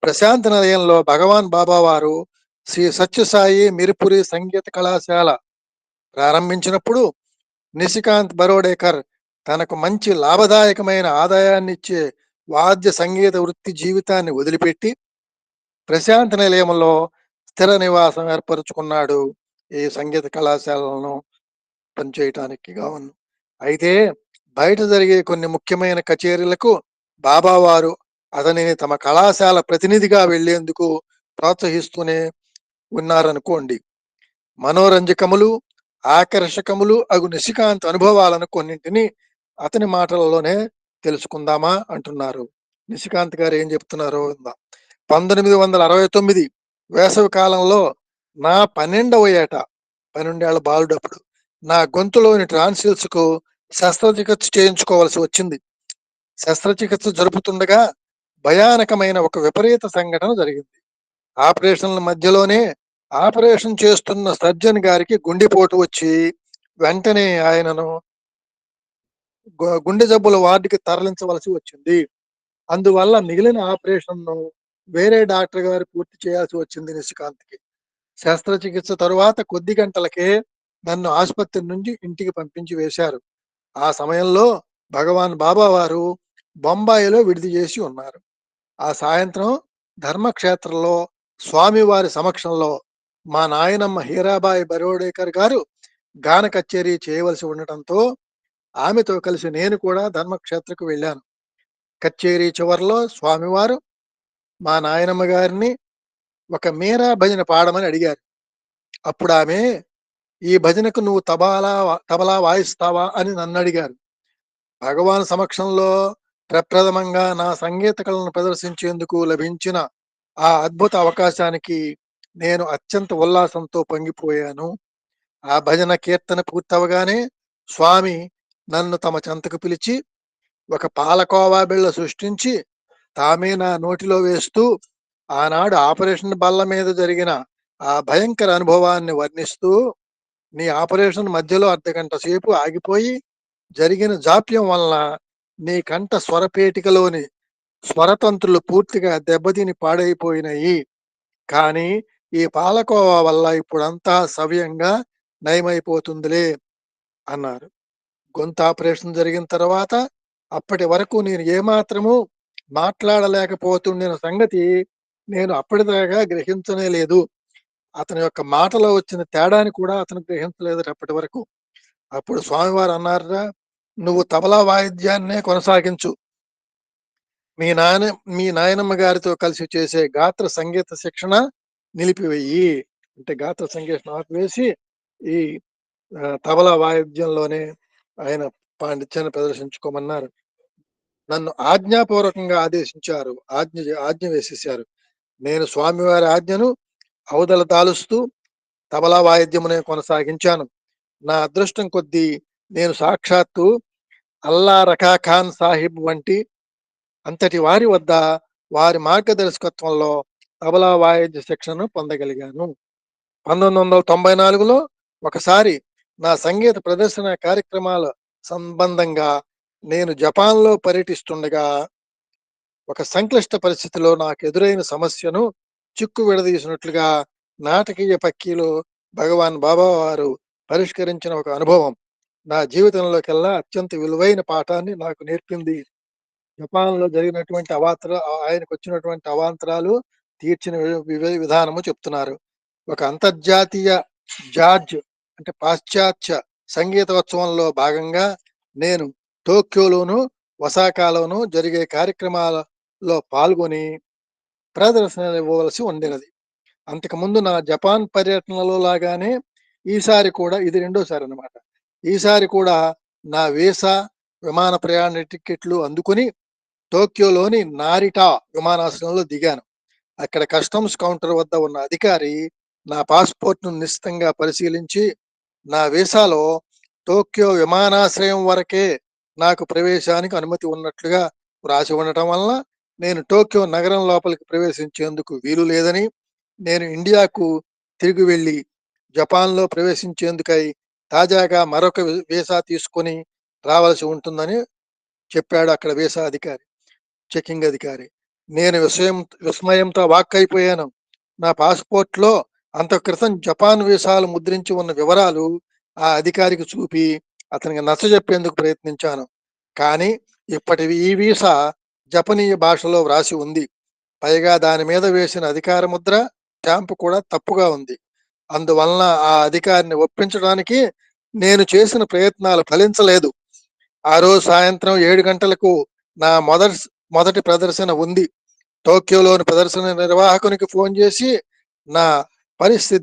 ప్రశాంత నిలయంలో భగవాన్ బాబా వారు శ్రీ సత్యసాయి మిరుపురి సంగీత కళాశాల ప్రారంభించినప్పుడు నిశికాంత్ బరోడేకర్ తనకు మంచి లాభదాయకమైన ఆదాయాన్ని ఇచ్చే వాద్య సంగీత వృత్తి జీవితాన్ని వదిలిపెట్టి ప్రశాంత నిలయంలో స్థిర నివాసం ఏర్పరచుకున్నాడు ఈ సంగీత కళాశాలను పనిచేయటానికి గాను. అయితే బయట జరిగే కొన్ని ముఖ్యమైన కచేరీలకు బాబా వారు అతనిని తమ కళాశాల ప్రతినిధిగా వెళ్లేందుకు ప్రోత్సహిస్తూనే ఉన్నారనుకోండి. మనోరంజకములు ఆకర్షకములు అగు నిశికాంత్ అనుభవాలను కొన్నింటిని అతని మాటలలోనే తెలుసుకుందామా అంటున్నారు. నిశికాంత్ గారు ఏం చెప్తున్నారో 1969 వేసవి కాలంలో నా 12వ ఏట 12 ఏళ్ల బాలుడప్పుడు నా గొంతులోని ట్రాన్సిల్స్ కు శస్త్రచికిత్స చేయించుకోవాల్సి వచ్చింది. శస్త్రచికిత్స జరుపుతుండగా భయానకమైన ఒక విపరీత సంఘటన జరిగింది. ఆపరేషన్ల మధ్యలోనే ఆపరేషన్ చేస్తున్న సర్జన్ గారికి గుండెపోటు వచ్చి వెంటనే ఆయనను గుండె జబ్బుల వార్డుకి తరలించవలసి వచ్చింది. అందువల్ల మిగిలిన ఆపరేషన్ ను వేరే డాక్టర్ గారు పూర్తి చేయాల్సి వచ్చింది నిశికాంత్కి. శస్త్రచికిత్స తరువాత కొద్ది గంటలకే నన్ను ఆసుపత్రి నుంచి ఇంటికి పంపించి వేశారు. ఆ సమయంలో భగవాన్ బాబా వారు బొంబాయిలో విడిది చేసి ఉన్నారు. ఆ సాయంత్రం ధర్మక్షేత్రంలో స్వామివారి సమక్షంలో మా నాయనమ్మ హీరాబాయి బరోడేకర్ గారు గాన కచేరీ చేయవలసి ఉండటంతో ఆమెతో కలిసి నేను కూడా ధర్మక్షేత్రకు వెళ్ళాను. కచేరీ చివరిలో స్వామివారు మా నాయనమ్మ గారిని ఒక మీరా భజన పాడమని అడిగారు. అప్పుడు ఆమె, ఈ భజనకు నువ్వు తబలా వాయిస్తావా అని నన్ను అడిగారు. భగవాన్ సమక్షంలో ప్రప్రథమంగా నా సంగీత కళను ప్రదర్శించేందుకు లభించిన ఆ అద్భుత అవకాశానికి నేను అత్యంత ఉల్లాసంతో పొంగిపోయాను. ఆ భజన కీర్తన పూర్తవగానే స్వామి నన్ను తమ చెంతకు పిలిచి ఒక పాలకోవా బిళ్ళ సృష్టించి తామే నా నోటిలో వేస్తూ ఆనాడు ఆపరేషన్ బల్ల మీద జరిగిన ఆ భయంకర అనుభవాన్ని వర్ణిస్తూ, నీ ఆపరేషన్ మధ్యలో అర్ధగంట సేపు ఆగిపోయి జరిగిన జాప్యం వలన నీ కంఠ స్వరపేటికలోని స్వరతంత్రులు పూర్తిగా దెబ్బతిని పాడైపోయినాయి. కానీ ఈ పాలకోవా వల్ల ఇప్పుడంతా సవ్యంగా నయమైపోతుందిలే అన్నారు. గొంతు ఆపరేషన్ జరిగిన తర్వాత అప్పటి వరకు నేను ఏమాత్రము మాట్లాడలేకపోతుండిన సంగతి నేను అప్పటిదాకా గ్రహించనే లేదు. అతని యొక్క మాటలో వచ్చిన తేడాని కూడా అతను గ్రహించలేదు అప్పటి వరకు. అప్పుడు స్వామివారు అన్నారా, నువ్వు తబలా వాయిద్యాన్నే కొనసాగించు. మీ నాయనమ్మ గారితో కలిసి చేసే గాత్ర సంగీత శిక్షణ నిలిపివేయి. అంటే గాత్ర సంగీతం ఆపివేసి ఈ తబలా వాయిద్యంలోనే ఆయన పాండిత్యాన్ని ప్రదర్శించుకోమన్నారు. నన్ను ఆజ్ఞాపూర్వకంగా ఆదేశించారు. ఆజ్ఞ వేసేశారు. నేను స్వామివారి ఆజ్ఞను అవదల దాలుస్తూ తబలా వాయిద్యమునే కొనసాగించాను. నా అదృష్టం కొద్దీ నేను సాక్షాత్తు అల్లా రకా ఖాన్ సాహిబ్ వంటి అంతటి వారి వద్ద వారి మార్గదర్శకత్వంలో తబలా వాయిద్య శిక్షణను పొందగలిగాను. 1994లో ఒకసారి నా సంగీత ప్రదర్శన కార్యక్రమాల సంబంధంగా నేను జపాన్లో పర్యటిస్తుండగా ఒక సంక్లిష్ట పరిస్థితిలో నాకు ఎదురైన సమస్యను చిక్కు విడదీసినట్లుగా నాటకీయ పక్కీలో భగవాన్ బాబా వారు పరిష్కరించిన ఒక అనుభవం నా జీవితంలోకెల్లా అత్యంత విలువైన పాఠాన్ని నాకు నేర్పింది. జపాన్లో జరిగినటువంటి ఆయనకు వచ్చినటువంటి అవాంతరాలు తీర్చిన విధానము చెప్తున్నారు. ఒక అంతర్జాతీయ జార్జ్ అంటే పాశ్చాత్య సంగీతోత్సవంలో భాగంగా నేను టోక్యోలోను ఒసాకాలోను జరిగే కార్యక్రమాలలో పాల్గొని ప్రదర్శన ఇవ్వవలసి ఉండినది. అంతకుముందు నా జపాన్ పర్యటనలో లాగానే ఈసారి కూడా ఇది రెండోసారి అన్నమాట. ఈసారి కూడా నా వీసా, విమాన ప్రయాణ టిక్కెట్లు అందుకుని టోక్యోలోని నారిటా విమానాశ్రయంలో దిగాను. అక్కడ కస్టమ్స్ కౌంటర్ వద్ద ఉన్న అధికారి నా పాస్పోర్ట్ను నిశితంగా పరిశీలించి నా వీసాలో టోక్యో విమానాశ్రయం వరకే నాకు ప్రవేశానికి అనుమతి ఉన్నట్లుగా వ్రాసి ఉండటం వలన నేను టోక్యో నగరం లోపలికి ప్రవేశించేందుకు వీలు లేదని, నేను ఇండియాకు తిరిగి వెళ్ళి జపాన్లో ప్రవేశించేందుకై తాజాగా మరొక వీసా తీసుకొని రావాల్సి ఉంటుందని చెప్పాడు అక్కడ వీసా అధికారి, చెకింగ్ అధికారి. నేను విస్మయంతో వాక్కైపోయాను. నా పాస్పోర్ట్లో అంత క్రితం జపాన్ వీసాలు ముద్రించి ఉన్న వివరాలు ఆ అధికారికి చూపి అతనికి నచ్చజెప్పేందుకు ప్రయత్నించాను. కానీ ఇప్పటి ఈ వీసా జపనీయ భాషలో వ్రాసి ఉంది. పైగా దాని మీద వేసిన అధికార ముద్ర, స్టాంపు కూడా తప్పుగా ఉంది. అందువలన ఆ అధికారిని ఒప్పించడానికి నేను చేసిన ప్రయత్నాలు ఫలించలేదు. ఆ రోజు సాయంత్రం 7 గంటలకు నా మొదటి ప్రదర్శన ఉంది. టోక్యోలోని ప్రదర్శన నిర్వాహకునికి ఫోన్ చేసి నా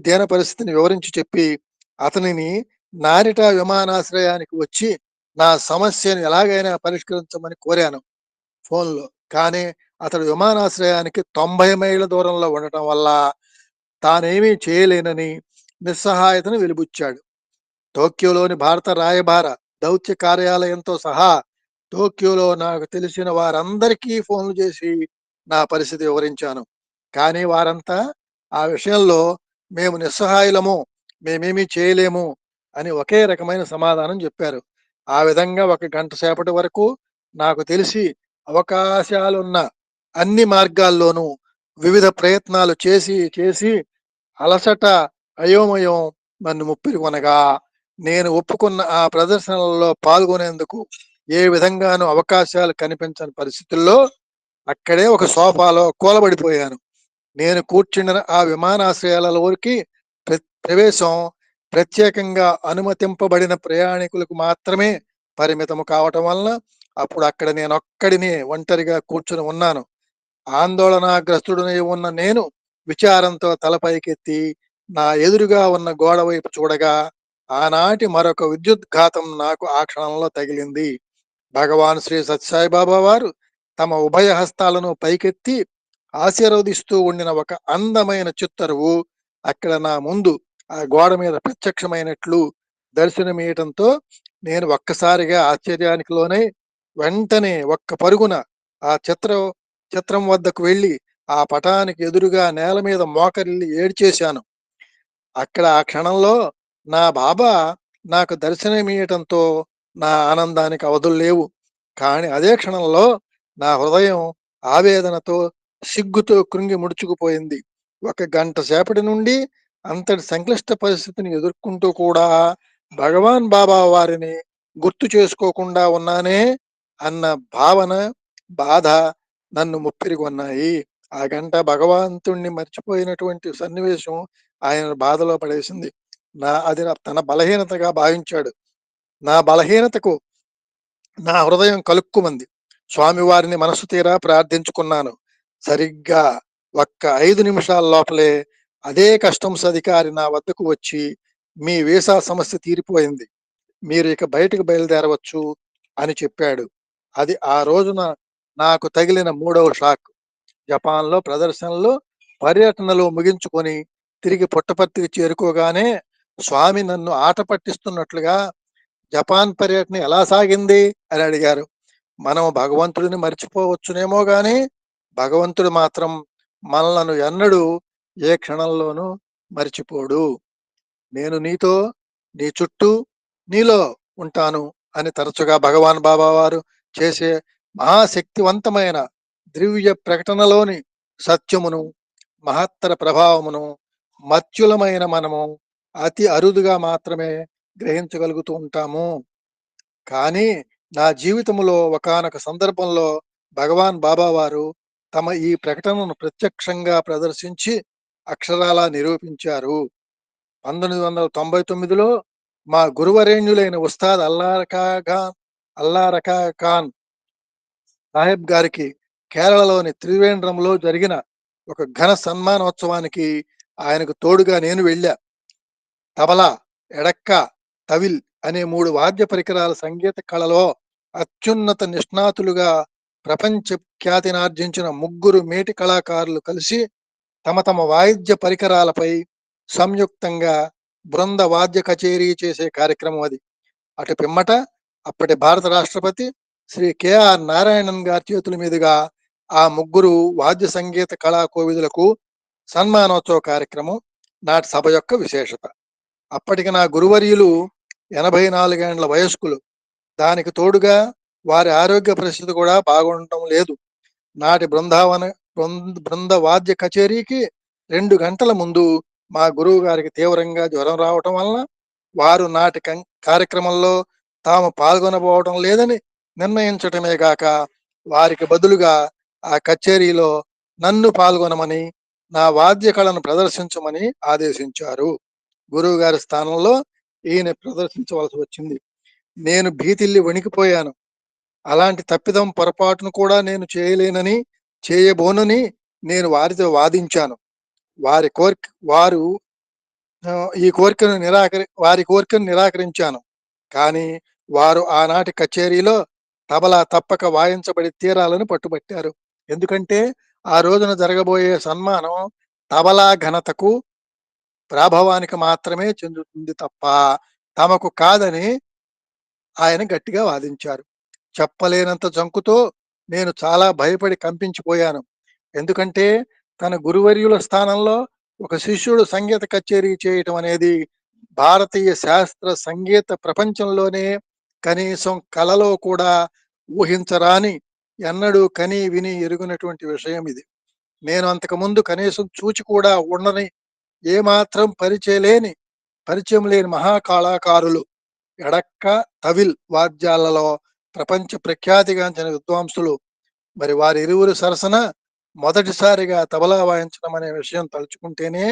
దీన పరిస్థితిని వివరించి చెప్పి అతనిని నారిటా విమానాశ్రయానికి వచ్చి నా సమస్యను ఎలాగైనా పరిష్కరించమని కోరాను ఫోన్లో. కానీ అతడు విమానాశ్రయానికి 90 మైళ్ళ దూరంలో ఉండటం వల్ల తానేమీ చేయలేనని నిస్సహాయతను వెలిబుచ్చాడు. టోక్యోలోని భారత రాయబార దౌత్య కార్యాలయంతో సహా టోక్యోలో నాకు తెలిసిన వారందరికీ ఫోన్లు చేసి నా పరిస్థితి వివరించాను. కానీ వారంతా ఆ విషయంలో మేము నిస్సహాయులము, మేమేమీ చేయలేము అని ఒకే రకమైన సమాధానం చెప్పారు. ఆ విధంగా 1 గంట సేపటి వరకు నాకు తెలిసి అవకాశాలున్న అన్ని మార్గాల్లోనూ వివిధ ప్రయత్నాలు చేసి అలసట, అయోమయం నన్ను ముప్పిరికొనగా నేను ఒప్పుకున్న ఆ ప్రదర్శనలలో పాల్గొనేందుకు ఏ విధంగానూ అవకాశాలు కనిపించని పరిస్థితుల్లో అక్కడే ఒక సోఫాలో కూలబడిపోయాను. నేను కూర్చున్న ఆ విమానాశ్రయాలలోకి ప్రవేశం ప్రత్యేకంగా అనుమతింపబడిన ప్రయాణికులకు మాత్రమే పరిమితము కావటం వలన అప్పుడు అక్కడ నేనొక్కడినే ఒంటరిగా కూర్చుని ఉన్నాను. ఆందోళనాగ్రస్తుడనై ఉన్న నేను విచారంతో తలపైకెత్తి నా ఎదురుగా ఉన్న గోడ వైపు చూడగా ఆనాటి మరొక విద్యుద్ఘాతం నాకు ఆ క్షణంలో తగిలింది. భగవాన్ శ్రీ సత్యసాయిబాబా వారు తమ ఉభయ హస్తాలను పైకెత్తి ఆశీర్వదిస్తూ ఉండిన ఒక అందమైన చిత్తరువు అక్కడ నా ముందు ఆ గోడ మీద ప్రత్యక్షమైనట్లు దర్శనమీయటంతో నేను ఒక్కసారిగా ఆశ్చర్యానికి లోనై వెంటనే ఒక్క పరుగున ఆ చిత్రం వద్దకు వెళ్ళి ఆ పటానికి ఎదురుగా నేల మీద మోకరిల్లి ఏడ్చేశాను. అక్కడ ఆ క్షణంలో నా బాబా నాకు దర్శనమీయటంతో నా ఆనందానికి అవధులు లేవు. కానీ అదే క్షణంలో నా హృదయం ఆవేదనతో, సిగ్గుతో కృంగి ముడుచుకుపోయింది. 1 గంట సేపటి నుండి అంతటి సంక్లిష్ట పరిస్థితిని ఎదుర్కొంటూ కూడా భగవాన్ బాబా వారిని గుర్తు చేసుకోకుండా ఉన్నానే అన్న భావన, బాధ నన్ను ముప్పిరిగొన్నాయి. ఆ గంట భగవంతుణ్ణి మర్చిపోయినటువంటి సన్నివేశం ఆయన బాధలో పడేసింది. అది తన బలహీనతగా భావించాడు. నా బలహీనతకు నా హృదయం కలుక్కుమంది. స్వామివారిని మనసు తీరా ప్రార్థించుకున్నాను. సరిగ్గా 5 నిమిషాల లోపలే అదే కస్టమ్స్ అధికారి నా వద్దకు వచ్చి, మీ వీసా సమస్య తీరిపోయింది, మీరు ఇక బయటకు బయలుదేరవచ్చు అని చెప్పాడు. అది ఆ రోజున నాకు తగిలిన 3వ షాక్. జపాన్లో ప్రదర్శనలు, పర్యటనలు ముగించుకొని తిరిగి పుట్టపర్తికి చేరుకోగానే స్వామి నన్ను ఆట పట్టిస్తున్నట్లుగా, జపాన్ పర్యటన ఎలా సాగింది అని అడిగారు. మనం భగవంతుడిని మర్చిపోవచ్చునేమో గాని భగవంతుడు మాత్రం మనలను ఎన్నడూ ఏ క్షణంలోనూ మర్చిపోడు. నేను నీతో, నీ చుట్టూ, నీలో ఉంటాను అని తరచుగా భగవాన్ బాబా వారు చేసే మహాశక్తివంతమైన దివ్య ప్రకటనలోని సత్యమును, మహత్తర ప్రభావమును మత్యులమైన మనము అతి అరుదుగా మాత్రమే గ్రహించగలుగుతూ ఉంటాము. కానీ నా జీవితంలో ఒకానొక సందర్భంలో భగవాన్ బాబా వారు తమ ఈ ప్రకటనను ప్రత్యక్షంగా ప్రదర్శించి అక్షరాలా నిరూపించారు. 1999లో మా గురువరేణ్యులైన ఉస్తాద్ అల్లా రకా ఖాన్ సాహెబ్ గారికి కేరళలోని త్రివేంద్రంలో జరిగిన ఒక ఘన సన్మానోత్సవానికి ఆయనకు తోడుగా నేను వెళ్ళా. తబలా, ఎడక్క, తవిల్ అనే 3 వాద్య పరికరాల సంగీత కళలో అత్యున్నత నిష్ణాతులుగా ప్రపంచ ఖ్యాతినార్జించిన 3 మేటి కళాకారులు కలిసి తమ తమ వాయిద్య పరికరాలపై సంయుక్తంగా బృంద వాద్య కచేరీ చేసే కార్యక్రమం అది. అటు పిమ్మట అప్పటి భారత రాష్ట్రపతి శ్రీ కెఆర్ నారాయణన్ గారి చేతుల మీదుగా ఆ 3 వాద్య సంగీత కళా కోవిదులకు సన్మానోత్సవ కార్యక్రమం నాటి సభ యొక్క విశేషత. అప్పటికి నా గురువర్యులు 84 ఏండ్ల వయస్కులు. దానికి తోడుగా వారి ఆరోగ్య పరిస్థితి కూడా బాగుండటం లేదు. నాటి బృంద వాద్య కచేరీకి 2 గంటల ముందు మా గురువు గారికి తీవ్రంగా జ్వరం రావటం వలన వారు నాటి కార్యక్రమంలో తాము పాల్గొనబోవటం లేదని నిర్ణయించటమే గాక వారికి బదులుగా ఆ కచేరీలో నన్ను పాల్గొనమని, నా వాద్య కళను ప్రదర్శించమని ఆదేశించారు. గురువు గారి స్థానంలో ఈయన ప్రదర్శించవలసి వచ్చింది. నేను భీతిల్లి వణికిపోయాను. అలాంటి తప్పిదం పొరపాటును కూడా నేను చేయబోనని నేను వారితో వాదించాను. వారి కోరికను నిరాకరించాను. కానీ వారు ఆనాటి కచేరీలో తబలా తప్పక వాయించబడి తీరాలని పట్టుబట్టారు. ఎందుకంటే ఆ రోజున జరగబోయే సన్మానం తబలా ఘనతకు, ప్రాభవానికి మాత్రమే చెందుతుంది తప్ప తమకు కాదని ఆయన గట్టిగా వాదించారు. చెప్పలేనంత జంకుతో నేను చాలా భయపడి కంపించిపోయాను. ఎందుకంటే తన గురువర్యుల స్థానంలో ఒక శిష్యుడు సంగీత కచేరీ చేయటం అనేది భారతీయ శాస్త్ర సంగీత ప్రపంచంలోనే కనీసం కలలో కూడా ఊహించరాని, ఎన్నడూ కని విని ఎరుగునటువంటి విషయం ఇది. నేను అంతకుముందు కనీసం చూచి కూడా ఉండని, ఏమాత్రం పరిచయం లేని మహాకళాకారులు ఎడక్క, తవిల్ వాద్యాలలో ప్రపంచ ప్రఖ్యాతిగాంచిన విద్వాంసులు. మరి వారి ఇరువురు సరసన మొదటిసారిగా తబలా వాయించడం అనే విషయం తలుచుకుంటేనే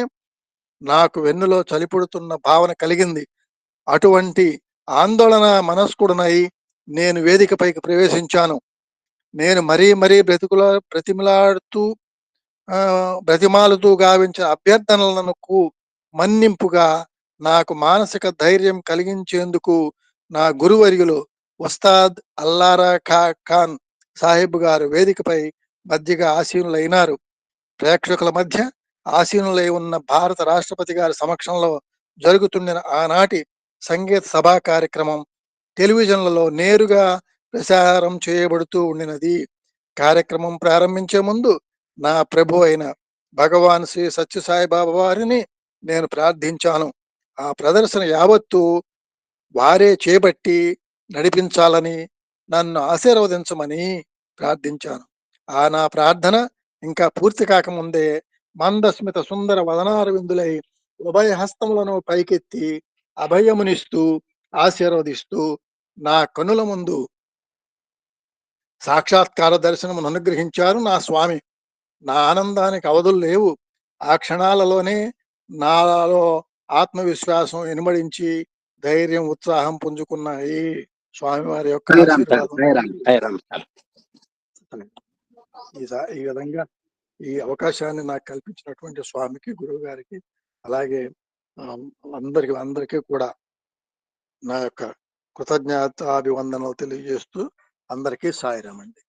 నాకు వెన్నులో చలిపుడుతున్న భావన కలిగింది. అటువంటి ఆందోళన మనస్కుడునై నేను వేదికపైకి ప్రవేశించాను. నేను మరీ బ్రతిమాలుతూ గావించిన అభ్యర్థనలకు మన్నింపుగా నాకు మానసిక ధైర్యం కలిగించేందుకు నా గురువర్యులు ఉస్తాద్ అల్లారా ఖాన్ సాహిబ్ గారు వేదికపై మధ్యగా ఆసీనులైనారు. ప్రేక్షకుల మధ్య ఆసీనులై ఉన్న భారత రాష్ట్రపతి గారి సమక్షంలో జరుగుతుండిన ఆనాటి సంగీత సభా కార్యక్రమం టెలివిజన్లలో నేరుగా ప్రసారం చేయబడుతూ ఉండినది. కార్యక్రమం ప్రారంభించే ముందు నా ప్రభు అయిన భగవాన్ శ్రీ సత్యసాయిబాబా వారిని నేను ప్రార్థించాను. ఆ ప్రదర్శన యావత్తు వారే చేపట్టి నడిపించాలని, నన్ను ఆశీర్వదించమని ప్రార్థించాను. ఆ నా ప్రార్థన ఇంకా పూర్తి కాకముందే మందస్మిత సుందర వదనారవిందులై ఉభయ హస్తములను పైకెత్తి అభయమునిస్తూ ఆశీర్వదిస్తూ నా కనుల ముందు సాక్షాత్కార దర్శనమును అనుగ్రహించారు నా స్వామి. నా ఆనందానికి అవధులు లేవు. ఆ క్షణాలలోనే నాలో ఆత్మవిశ్వాసం ఇనుమడించి ధైర్యం, ఉత్సాహం పుంజుకున్నాయి. స్వామివారి యొక్క ఆశీర్వాదం. ఈ విధంగా ఈ అవకాశాన్ని నాకు కల్పించినటువంటి స్వామికి, గురువు గారికి, అలాగే అందరికీ కూడా నా యొక్క కృతజ్ఞతాభివందనలు తెలియజేస్తూ అందరికీ సాయిరామండి.